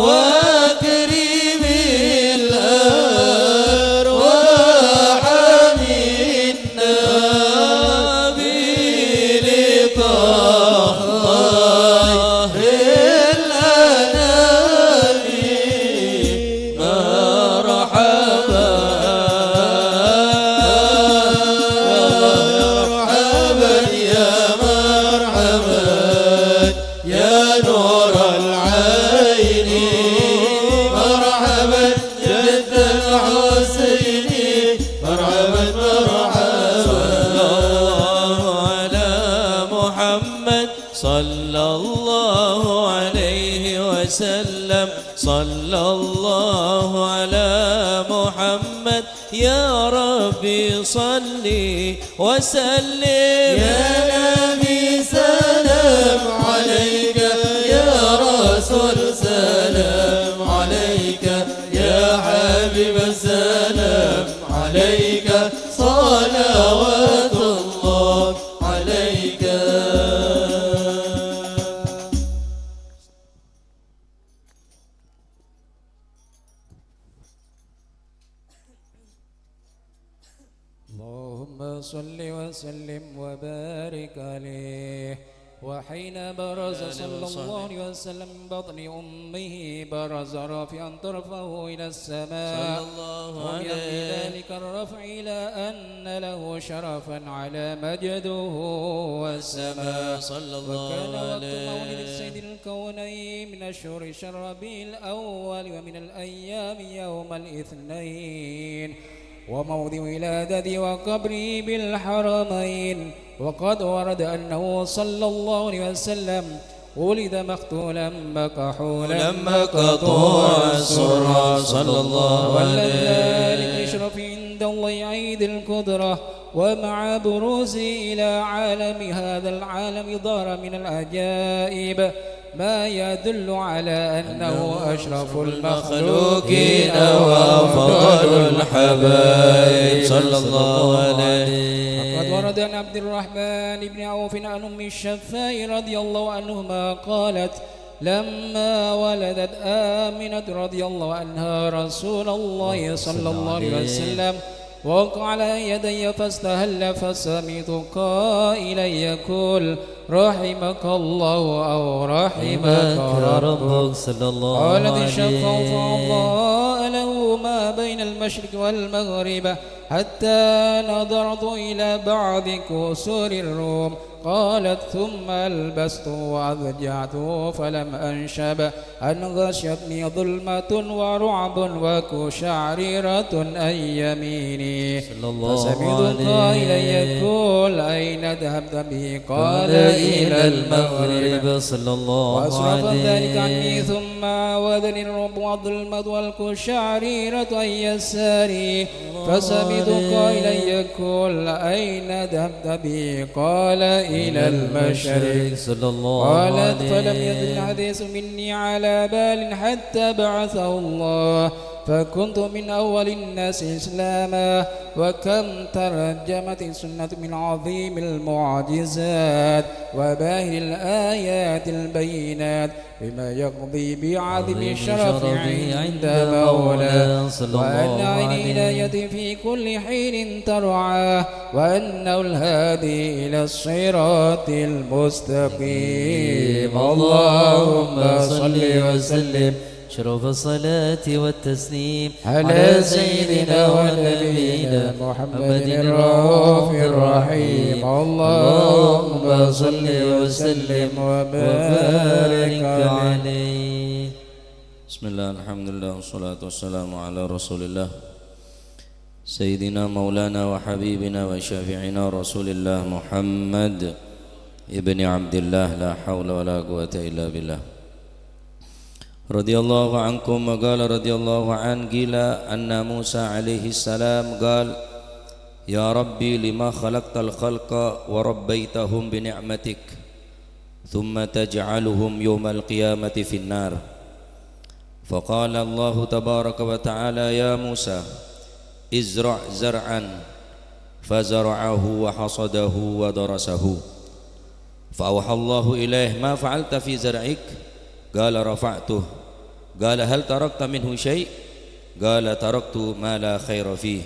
وكريمي وحميدنا بلقاء الأنام مرحبا مرحبا يا مرحبا يا نور العين مرحبا جد الحسين مرحبا صلى الله عليه وسلم صلى الله على محمد يا ربي صلي وسلم يا نبي سلام عليك يا رسول سلام عليك يا حبيب سلام عليك صلوات الله عليك اللهم صل وسلم وبارك عليه وحين برز صلى الله عليه وسلم من بطن أمه برز رافعا طرفه إلى السماء صلى الله ومن عليه ذلك الرفع إلى أن له شرفا على مجده والسماء صلى الله وكان وقت عليه مولد سيد الكونين من الشهر ربيع الأول ومن الأيام يوم الاثنين وموضع ولادته وقبره بالحرمين وقد ورد أنه صلى الله عليه وسلم ولد مقتولا مكحولا مقطوع السرى صلى الله ولد عليه ذلك يشرف عند الله عيد القدرة ومع بروزه إلى عالم هذا العالم ظهر من العجائب ما يدل على أنه أشرف المخلوقين وأفضل الحبايب صلى الله عليه وقد ورد عن عبد الرحمن بن عوف عن أم الشفاء رضي الله عنهما قالت لما ولدت آمنة رضي الله عنها رسول الله صلى الله عليه وسلم وقع على يدي فاستهل فسمعت قائلا يقول رحمك الله أو رحمك ربك صلى الله قالت عليه الشفاء فأضاء له ما بين المشرق والمغرب حتى نظرت إلى بعض كسور الروم قالت ثم ألبست وأضجعت فلم أنشب أن غشتني ظلمة ورعب وكشعريرة عن يميني فسمعت قائلا يقول أين ذهبت به قال إلى المغرب صلى الله وأصرف ذلك عليه عني ثم عاودني الرعب والظلمة والكشعريرة عن يساري فسمعت قائلا يقول أين ذهبت به قال إلى المشرق صلى الله قالت عليه فلم يزل الحديث مني على بال حتى بعثه الله فكنت من أول الناس إسلاما وكم ترجمت السنة من عظيم المعجزات وباهر الآيات البينات بما يقضي بعظم الشرف عند مولاه وأن عين الآية في كل حين ترعاه وأنه الهادي إلى الصراط المستقيم اللهم صل وسلم شرف الصلاة والتسليم على سيدنا ونبينا محمد الرؤوف الرحيم اللهم صل وسلم وبارك عليه. بسم الله الحمد لله والصلاة والسلام على رسول الله سيدنا مولانا وحبيبنا وشافعنا رسول الله محمد ابن عبد الله لا حول ولا قوة إلا بالله رضي الله عنكم. وقال رضي الله عنه قيل أن موسى عليه السلام قال يا ربي لما خلقت الخلق وربيتهم بنعمتك ثم تجعلهم يوم القيامة في النار Faqala Allah tabaraka wa ta'ala ya Musa izra' zar'an fazara'ahu wa hasadahu wa darasahu fa awhallahu ilaih ma fa'alta fi zar'ik qala rafa'tuh qala hal tarakta minhu syai' qala taraktu ma la khaira fih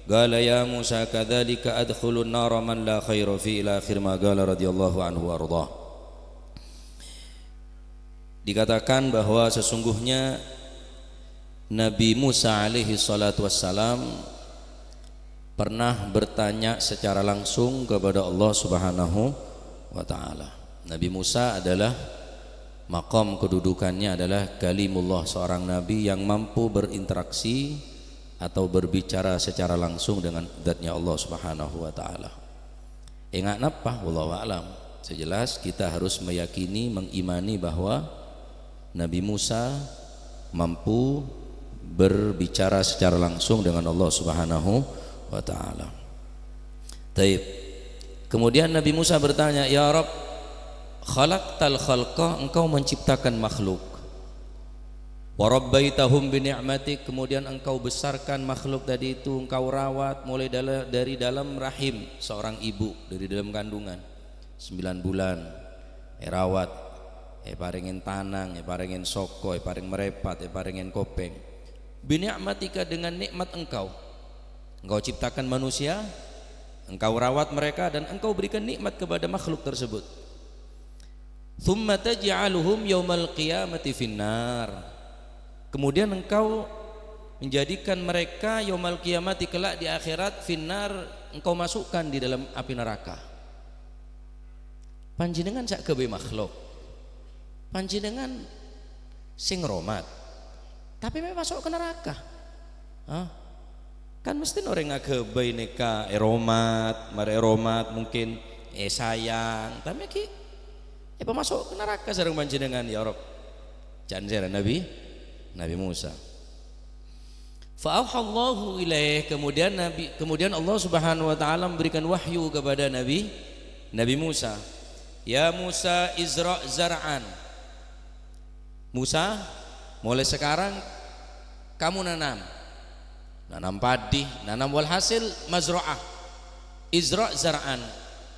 qala ya Musa kadzalika adkhulun nar man la khaira fi ila akhir ma qala radhiyallahu anhu warḍah. Dikatakan bahwa sesungguhnya Nabi Musa alaihi salatu wassalam pernah bertanya secara langsung kepada Allah Subhanahu wa ta'ala. Nabi Musa adalah maqam kedudukannya adalah kalimullah, seorang nabi yang mampu berinteraksi atau berbicara secara langsung dengan zatnya Allah Subhanahu wa ta'ala. Ingat napa? Wallahu a'lam. Sejelas kita harus meyakini, mengimani bahwa Nabi Musa mampu berbicara secara langsung dengan Allah Subhanahu wa ta'ala. Taib. Kemudian Nabi Musa bertanya, ya Rabb, khalaqtal khalqa, engkau menciptakan makhluk, wa rabbaitahum bi ni'matik, kemudian engkau besarkan makhluk tadi itu, engkau rawat mulai dari dalam rahim seorang ibu, dari dalam kandungan 9 bulan, rawat, paringin tanang, paringin soko, paring merepat, paringin kopeng. Bi ni'matika, dengan nikmat engkau ciptakan manusia, engkau rawat mereka dan engkau berikan nikmat kepada makhluk tersebut. Tsumma taj'aluhum yaumal qiyamati finnar, kemudian engkau menjadikan mereka yaumal qiyamati, kelak di akhirat, finnar, engkau masukkan di dalam api neraka. Panjenengan sak kebe makhluk, panjenengan sing romat, tapi masuk ke neraka. Kan mesti orang ngagebe neka eromat, mare eromat mungkin sayang, tapi ki masuk ke neraka sareng panjenengan ya Rabb. Janjera Nabi Musa. Fa auhallahu ilaih, kemudian Allah Subhanahu wa ta'ala memberikan wahyu kepada Nabi Musa. Ya Musa izra' zar'an, Musa, mulai sekarang kamu nanam padi, nanam walhasil mazra'ah, izra' zar'an,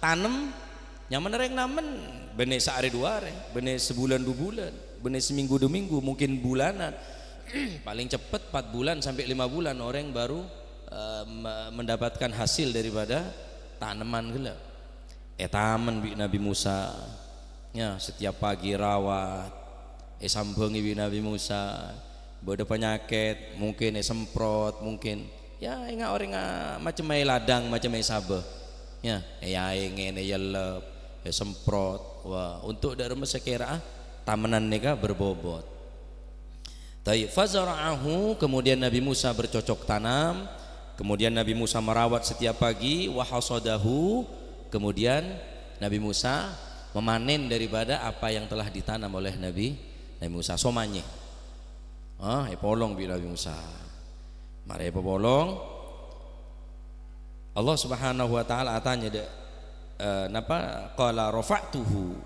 tanam yang menereng namen benih sehari dua hari, benih sebulan 2 bulan, benih seminggu 2 minggu, mungkin bulanan. Paling cepat 4 bulan sampai 5 bulan orang baru mendapatkan hasil daripada tanaman gila. Taman bi Nabi Musa ya, setiap pagi rawat, sambengi bi Nabi Musa, bada penyakit mungkin semprot, mungkin ya ingat orang macam ladang, macam sabah ya, ngene yelep semprot. Wah, untuk dari sekira tamanan nega berbobot. Taib fazara'ahu, kemudian Nabi Musa bercocok tanam, kemudian Nabi Musa merawat setiap pagi, wa hasadahu, kemudian Nabi Musa memanen daripada apa yang telah ditanam oleh Nabi Musa. Somanye polong bi Nabi Musa, mari polong. Allah Subhanahu wa ta'ala atanya napa qala rafa'tuhu,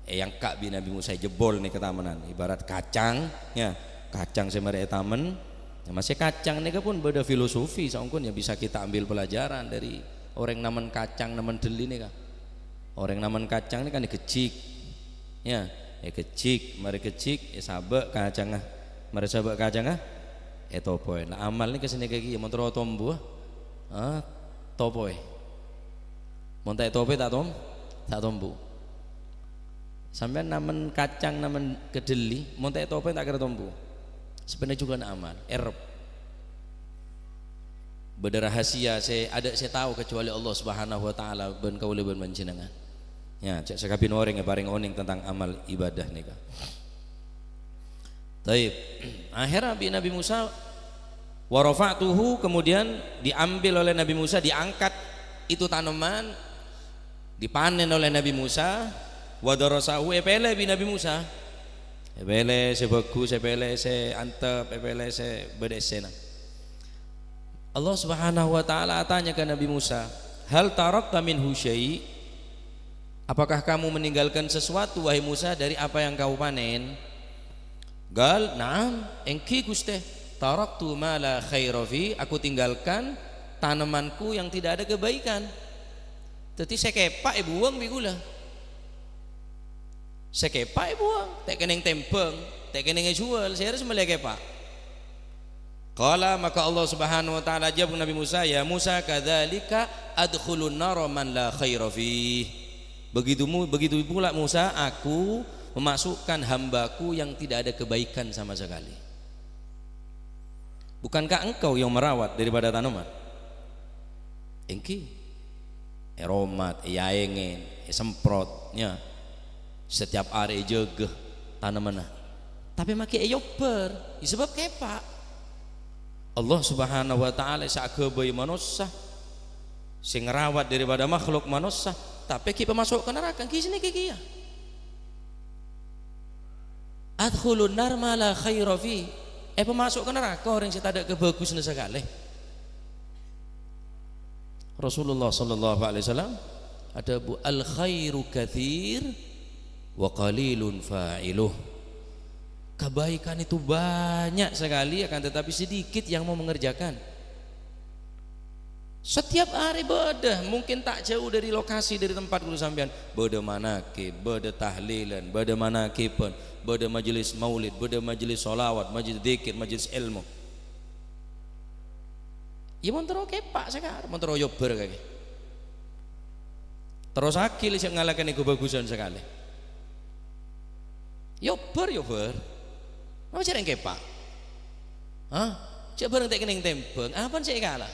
yang kak bi Nabi Musa jebol nih ketamanan, ibarat kacang ya, kacang semare tamen ya, masih kacang nih pun beda filosofi saungkun ya, bisa kita ambil pelajaran dari orang naman kacang, naman deli nih kak. Orang naman kacang ini kan kecik ya, kecik, mari kecik sabek kacang mari sabek kacang topoy. Nah amal nih kesini kaki montro tombu topoy, montai topoy tak tombu. Sampai naman kacang, naman kedeli, montai topoy tak kira tombu. Sebenarnya juga nak amal erep. Beda rahasia saya tahu kecuali Allah Subhanahu wa ta'ala ben kaula ben panjenengan. Ya, cek sakabin orang yang paling oning tentang amal ibadah nika. Taib. Akhirnya Nabi Musa wa rafa'tuhu, kemudian diambil oleh Nabi Musa, diangkat itu tanaman, dipanen oleh Nabi Musa, wa darasahu epele bi Nabi Musa. Epele se bagus, epele se antep, epele se bedesena. Allah Subhanahu wa ta'ala tanya ke Nabi Musa, hal tarakta minhu syai', apakah kamu meninggalkan sesuatu wahai Musa dari apa yang kau panen? Gal, naam, engki Gusti, taraktu ma la khaira fi, aku tinggalkan tanamanku yang tidak ada kebaikan. Jadi saya kepak buang bigula. Saya kepak buang, tak kena tempeng, tak kena jual, saya harus melihat kepak. Qala, maka Allah Subhanahu wa taala jawab Nabi Musa, ya Musa kadzalika adkhulun nar man la khaira fi. Begitu pula Musa, aku memasukkan hambaku yang tidak ada kebaikan sama sekali. Bukankah engkau yang merawat daripada tanaman? Engki eromat, yaengen, semprotnya setiap hari jaga tanaman. Tapi makai eyoper, sebab kepak. Allah Subhanahu wa taala sakebeuy manusia sing ngerawat daripada makhluk manusia, tapi kita masuk ke neraka ki sini ki ya. Adkhulun nar ma la khaira fi. Pemasuk ke neraka orang yang tidak ada kebagusan sekali. Rasulullah sallallahu alaihi wasallam ada bu al khairu katsir wa qalilun fa'iluh. Kebaikan itu banyak sekali akan tetapi sedikit yang mau mengerjakan. Setiap hari beda, mungkin tak jauh dari lokasi dari tempat guru sampean, beda manakib, beda tahlilan, beda manakiban, beda majelis maulid, beda majelis solawat, majelis dzikir, majelis ilmu. Ya montoro kepak sekarang, montoro yober kaki. Terus akil sing ngalahkan iku bagusan sekali. Yober. Apa cara kepak? Hah? Cek bareng tek kening tempeng, apa sih kalah?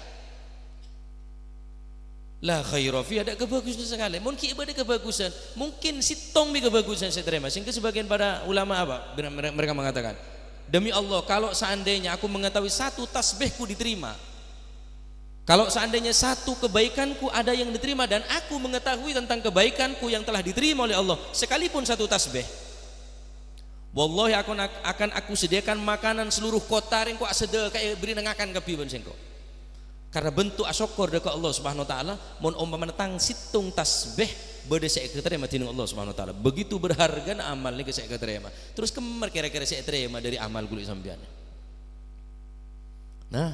La khaira fi, ada kebagusan sekali. Mungkin ibadah kebagusan, mungkin sitong bi kebagusan saya terima. Sehingga sebagian para ulama apa? Mereka mengatakan, demi Allah kalau seandainya aku mengetahui satu tasbihku diterima, kalau seandainya satu kebaikanku ada yang diterima dan aku mengetahui tentang kebaikanku yang telah diterima oleh Allah, sekalipun satu tasbih, wallahi akan aku sediakan makanan seluruh kota yang ku sedekah kayak beri nengakan ke piban sengko. Karena bentuk asyukur dekat Allah Subhanahu wa taala mun umpama tang situng tasbih bade saya keterima dening Allah Subhanahu wa taala. Begitu berharga amal ni saya keterima. Terus kemar kira-kira saya terima dari amal kulit sampean. Nah,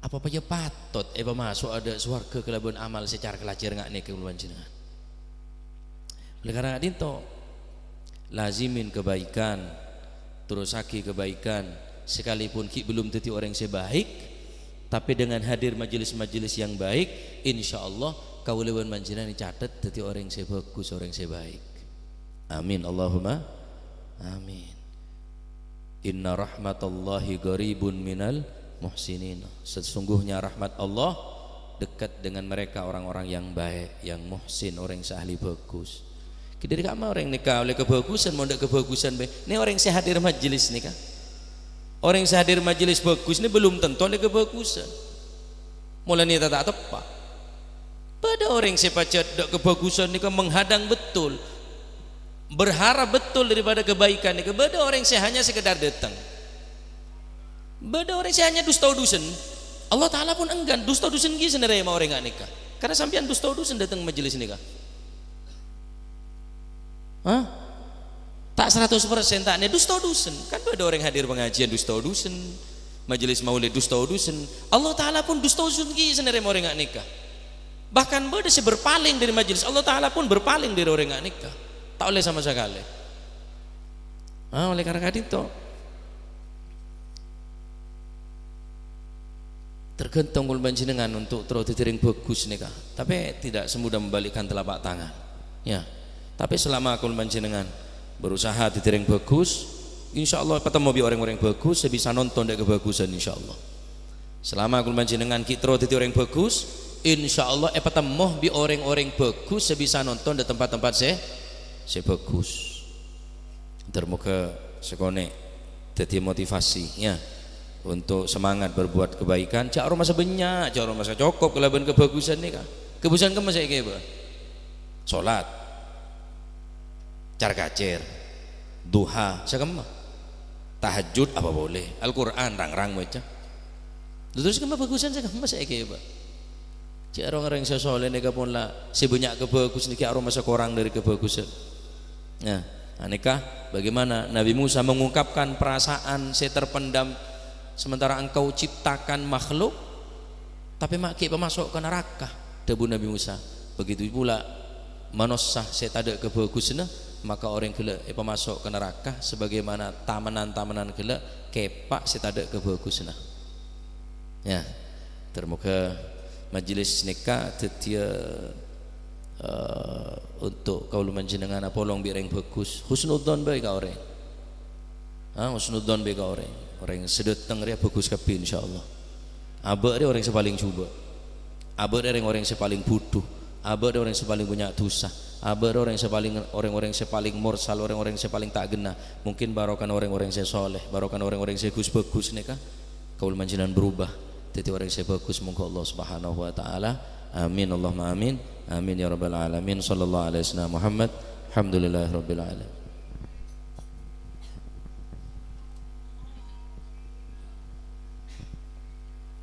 apa aja patut masuk ada swarga kelabuan amal secara kelacir ngak nih keuluan jenengan. Oleh karena itu lazimin kebaikan, terus haki kebaikan. Sekalipun ki belum tentu orang yang baik, tapi dengan hadir majelis-majelis yang baik, insya Allah kau lewat manjinan dicatat tentu orang yang bagus, orang yang baik. Amin Allahumma amin. Inna rahmatallahi qaribun minal muhsinin. Sesungguhnya rahmat Allah dekat dengan mereka orang-orang yang baik, yang muhsin, orang yang ahli bagus. Dari kamu orang nikah oleh kebagusan, mau kebagusan baik. Ini orang yang hadir majelis nikah. Orang yang hadir majelis bagus ini belum tentu ada kebagusan. Mulai ni tak tepat. Pada orang yang baca kebagusan ini menghadang betul, berharap betul daripada kebaikan ini. Pada orang yang hanya sekedar datang. Pada orang yang hanya dusta dusun. Allah Taala pun enggan dusta dusun gini sebenarnya orang yang nikah. Karena sampean dusta dusun datang majelis nikah. Hah? Tak 100% taknya dusta dusun. Kan ada orang hadir pengajian dusta dusun, majelis maulid dusta dusun. Allah Taala pun dusta dusun ki sebenarnya orang enggak nikah. Bahkan beda berpaling dari majelis. Allah Taala pun berpaling dari orang enggak nikah. Tak oleh sama sekali. Oleh karena itu tergantung ulban jenengan untuk terus ditereng bagus nikah. Tapi tidak semudah membalikkan telapak tangan. Ya. Tapi selama ulban jenengan berusaha ditereng bagus, insya Allah ketemu bi orang-orang bagus, saya bisa nonton dari kebagusan insya Allah. Selama aku menjenengan kita di orang bagus, insya Allah ketemu bi orang-orang bagus, saya bisa nonton di tempat-tempat saya bagus. Termuka sekone jadi motivasinya untuk semangat berbuat kebaikan. Cak orang masa banyak, cak orang masa cukup kelaban kebagusan ni kan. Kebagusan kan masa kayak apa? Solat, car kacir, duha, sekemah, tahajud apa boleh, Al-Quran rang-rang macam. Terus kemah bagusan sekemah saya kayak apa? Cik orang-orang yang soleh ni kapun lah, sebanyak kebagus ni kayak orang masa kurang dari kebagusan. Nah, Nikah bagaimana Nabi Musa mengungkapkan perasaan saya terpendam sementara engkau ciptakan makhluk tapi maki pemasuk ke neraka debu Nabi Musa. Begitu pula manusia saya tak ada kebagusnya maka orang gila pemasuk ke neraka sebagaimana tamanan-tamanan gila kepak saya tak ada kebagusnya. Ya, termoga majelis nikah tetia untuk kaul manjenengan apolong bireng bagus husnudzon bae ka orang. Husnudzon bae ka orang sedeteng dia bagus kabeh insyaallah. Abah dia orang yang paling coba. Abah dia orang yang paling bodoh. Abah dia orang yang paling punya dosa. Abah dia orang yang paling mursal, orang-orang yang paling tak genah. Mungkin barokan orang-orang yang soleh, barokan orang-orang yang bagus nikah kaul manjenengan berubah jadi orang yang bagus. Monggo Allah Subhanahu wa taala. Amin Allahumma amin. Amin ya rabbal alamin. Sallallahu alaihi wasallam Muhammad. Alhamdulillahirabbil alamin.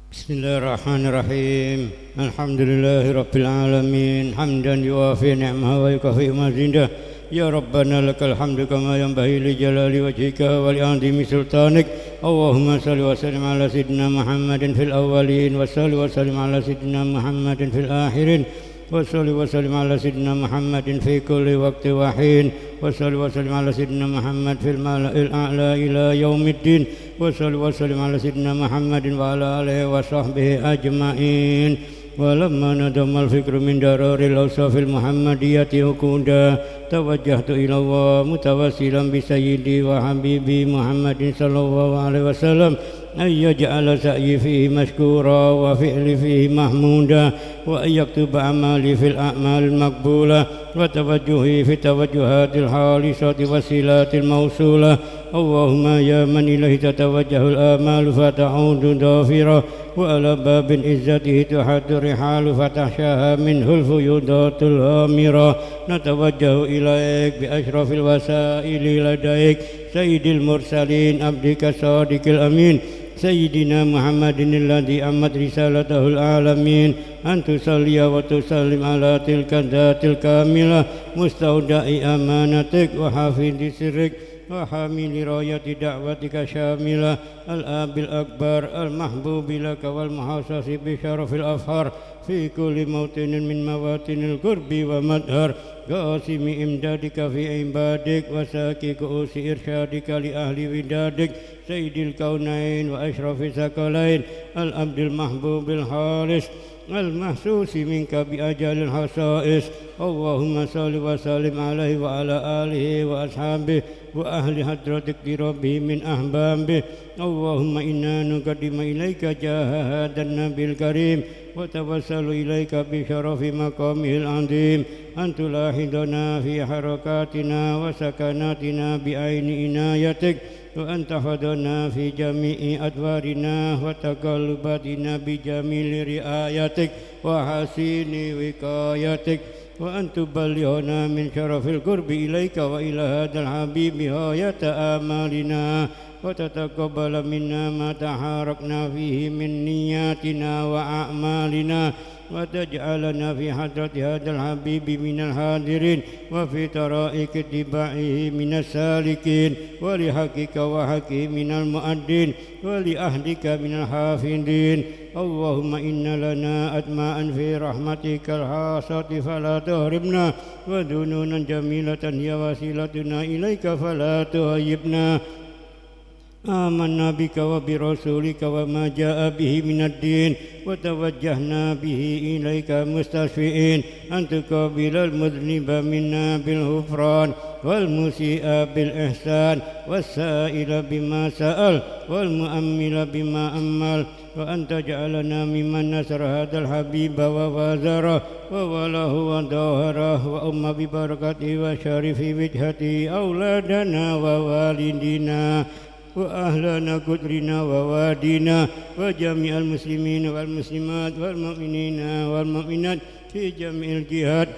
Bismillahirrahmanirrahim. Alhamdulillahirabbil alamin. Hamdan yuwafi ni'mahu wa yukafi mazidah. Ya Rabbana lakal hamdu kama yanbaghi li jalali wajhika wa li 'azimi sultanik. Allahumma salli wa sallim ala sayyidina Muhammadin fil awwalin wa salli wa sallim ala sayyidina Muhammadin fil akhirin. وصلي وسلم على سيدنا محمد في كل وقت وحين وصلي وسلم على سيدنا محمد في الملأ الأعلى إلى يوم الدين وصلي وسلم على سيدنا محمد وعلى آله وصحبه أجمعين ولما ندم الفكر من درار الأوصاف المحمدية عقودا توجهت إلى الله متوسلا بسيدي وحبيبي محمد صلى الله عليه وسلم أن يجعل سعي فيه مشكورا وفعلي فيه محمودا وأن يكتب أعمالي في الأعمال المقبولة وتوجهي في التوجهات الخالصة والصلات الموصولة. اللهم يا من إليه تتوجه الآمال فتعود ضافرة وعلى باب عزته تحد الرحال فتحشاها منه الفيوضات الهامرة. نتوجه إليك بأشرف الوسائل لديك سيد المرسلين عبدك الصادق الأمين سيدنا محمد الذي أمت رسالته العالمين أن تصلي وتسلم على تلك الذات الكاملة مستودع أمانتك وحافظ سرك وحامل راية دعوتك شاملة الآب الأكبر المحبوب لك والمحاصص بشرف الأفخار في كل موطن من مواطن القرب ومدهر قاسم إمدادك في عبادك وساكي كؤوس إرشادك لأهل ودادك سيد الكونين وأشرف الثقلين العبد المحبوب الخالص المحسوس منك بأجل الخصائص. اللهم صل وسلم عليه وعلى آله وأصحابه وأهل حضرتك بربه من أحبابه. اللهم إنا نقدم إليك جاه هذا النبي الكريم وتوسل إليك بشرف مقامه العظيم أن تلاحظنا في حركاتنا وسكناتنا بعين عنايتك وأن تحفظنا في جميع أدوارنا وتقلباتنا بجميل رعايتك وحسين وقايتك وأن تبلغنا من شرف القرب إليك وإلى هذا الحبيب غاية آمالنا وتتقبل منا ما تحاركنا فيه من نياتنا وأعمالنا وتجعلنا في حضرة هذا الحبيب من الحاضرين وفي طرائق اتباعه من السالكين ولحقك وحقه من المؤدين ولأهلك من الحافظين. اللهم إن لنا أدماء في رحمتك الخاصة فلا تهربنا وذنونا جميلة هي وسيلتنا إليك فلا تهيبنا. آمنا بك وبرسولك وما جاء به من الدين وتوجهنا به إليك مستشفئين أن تقابل المذنب منا بالغفران والمسيء بالإحسان والسائل بما سأل والمؤمل بما أمل وأن تجعلنا ممن نصر هذا الحبيب ووازره ووله وظاهره وأم ببركته وشرف وجهته أولادنا ووالدنا وأهلنا قدرنا ووادينا وجميع المسلمين والمسلمات والمؤمنين والمؤمنات في جميع الجهات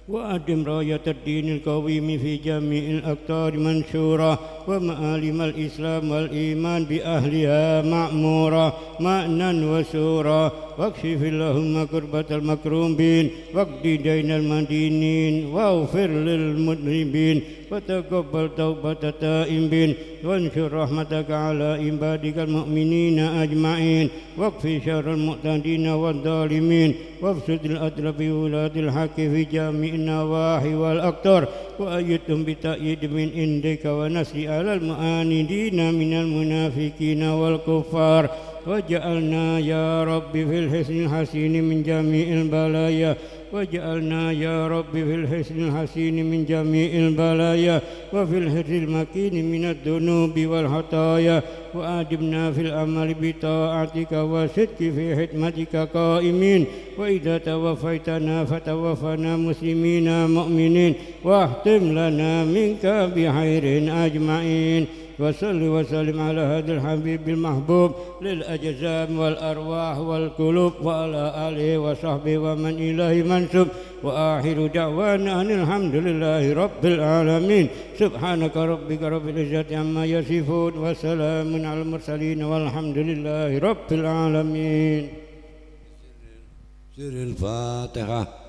وأدم راية الدين القويم في جميع الأقطار منشورة ومعالم الإسلام والإيمان بأهلها معمورة معنى وسورة واكشف اللهم كربة المكروبين واقض دين المدينين واغفر للمذنبين وتقبل توبة التائبين وانشر رحمتك على عبادك المؤمنين أجمعين واكفي شر المعتدين والظالمين وابسط الأدر في ولاة الحق في جميع النواحي والأقطار وأيدهم بتأييد من عندك ونصر على المعاندين من المنافقين والكفار وجعلنا يا رب في الحسن الحسين من جميع البلايا وجعلنا يا رب في الحسن الحسين من جميع البلايا وفي الحسن المكين من الذنوب والخطايا وأدبنا في العمل بطاعتك وصدق في خدمتك قائمين وإذا توفيتنا فتوفنا مسلمين مؤمنين واختم لنا منك بخير أجمعين وصل وسلم على هذا الحبيب المحبوب للأجسام والأرواح والقلوب وعلى آله وصحبه ومن إليه منسوب وآخر دعوانا أن الحمد لله رب العالمين سبحانك ربك رب العزة عما يصفون وسلام على المرسلين والحمد لله رب العالمين. سر الفاتحة.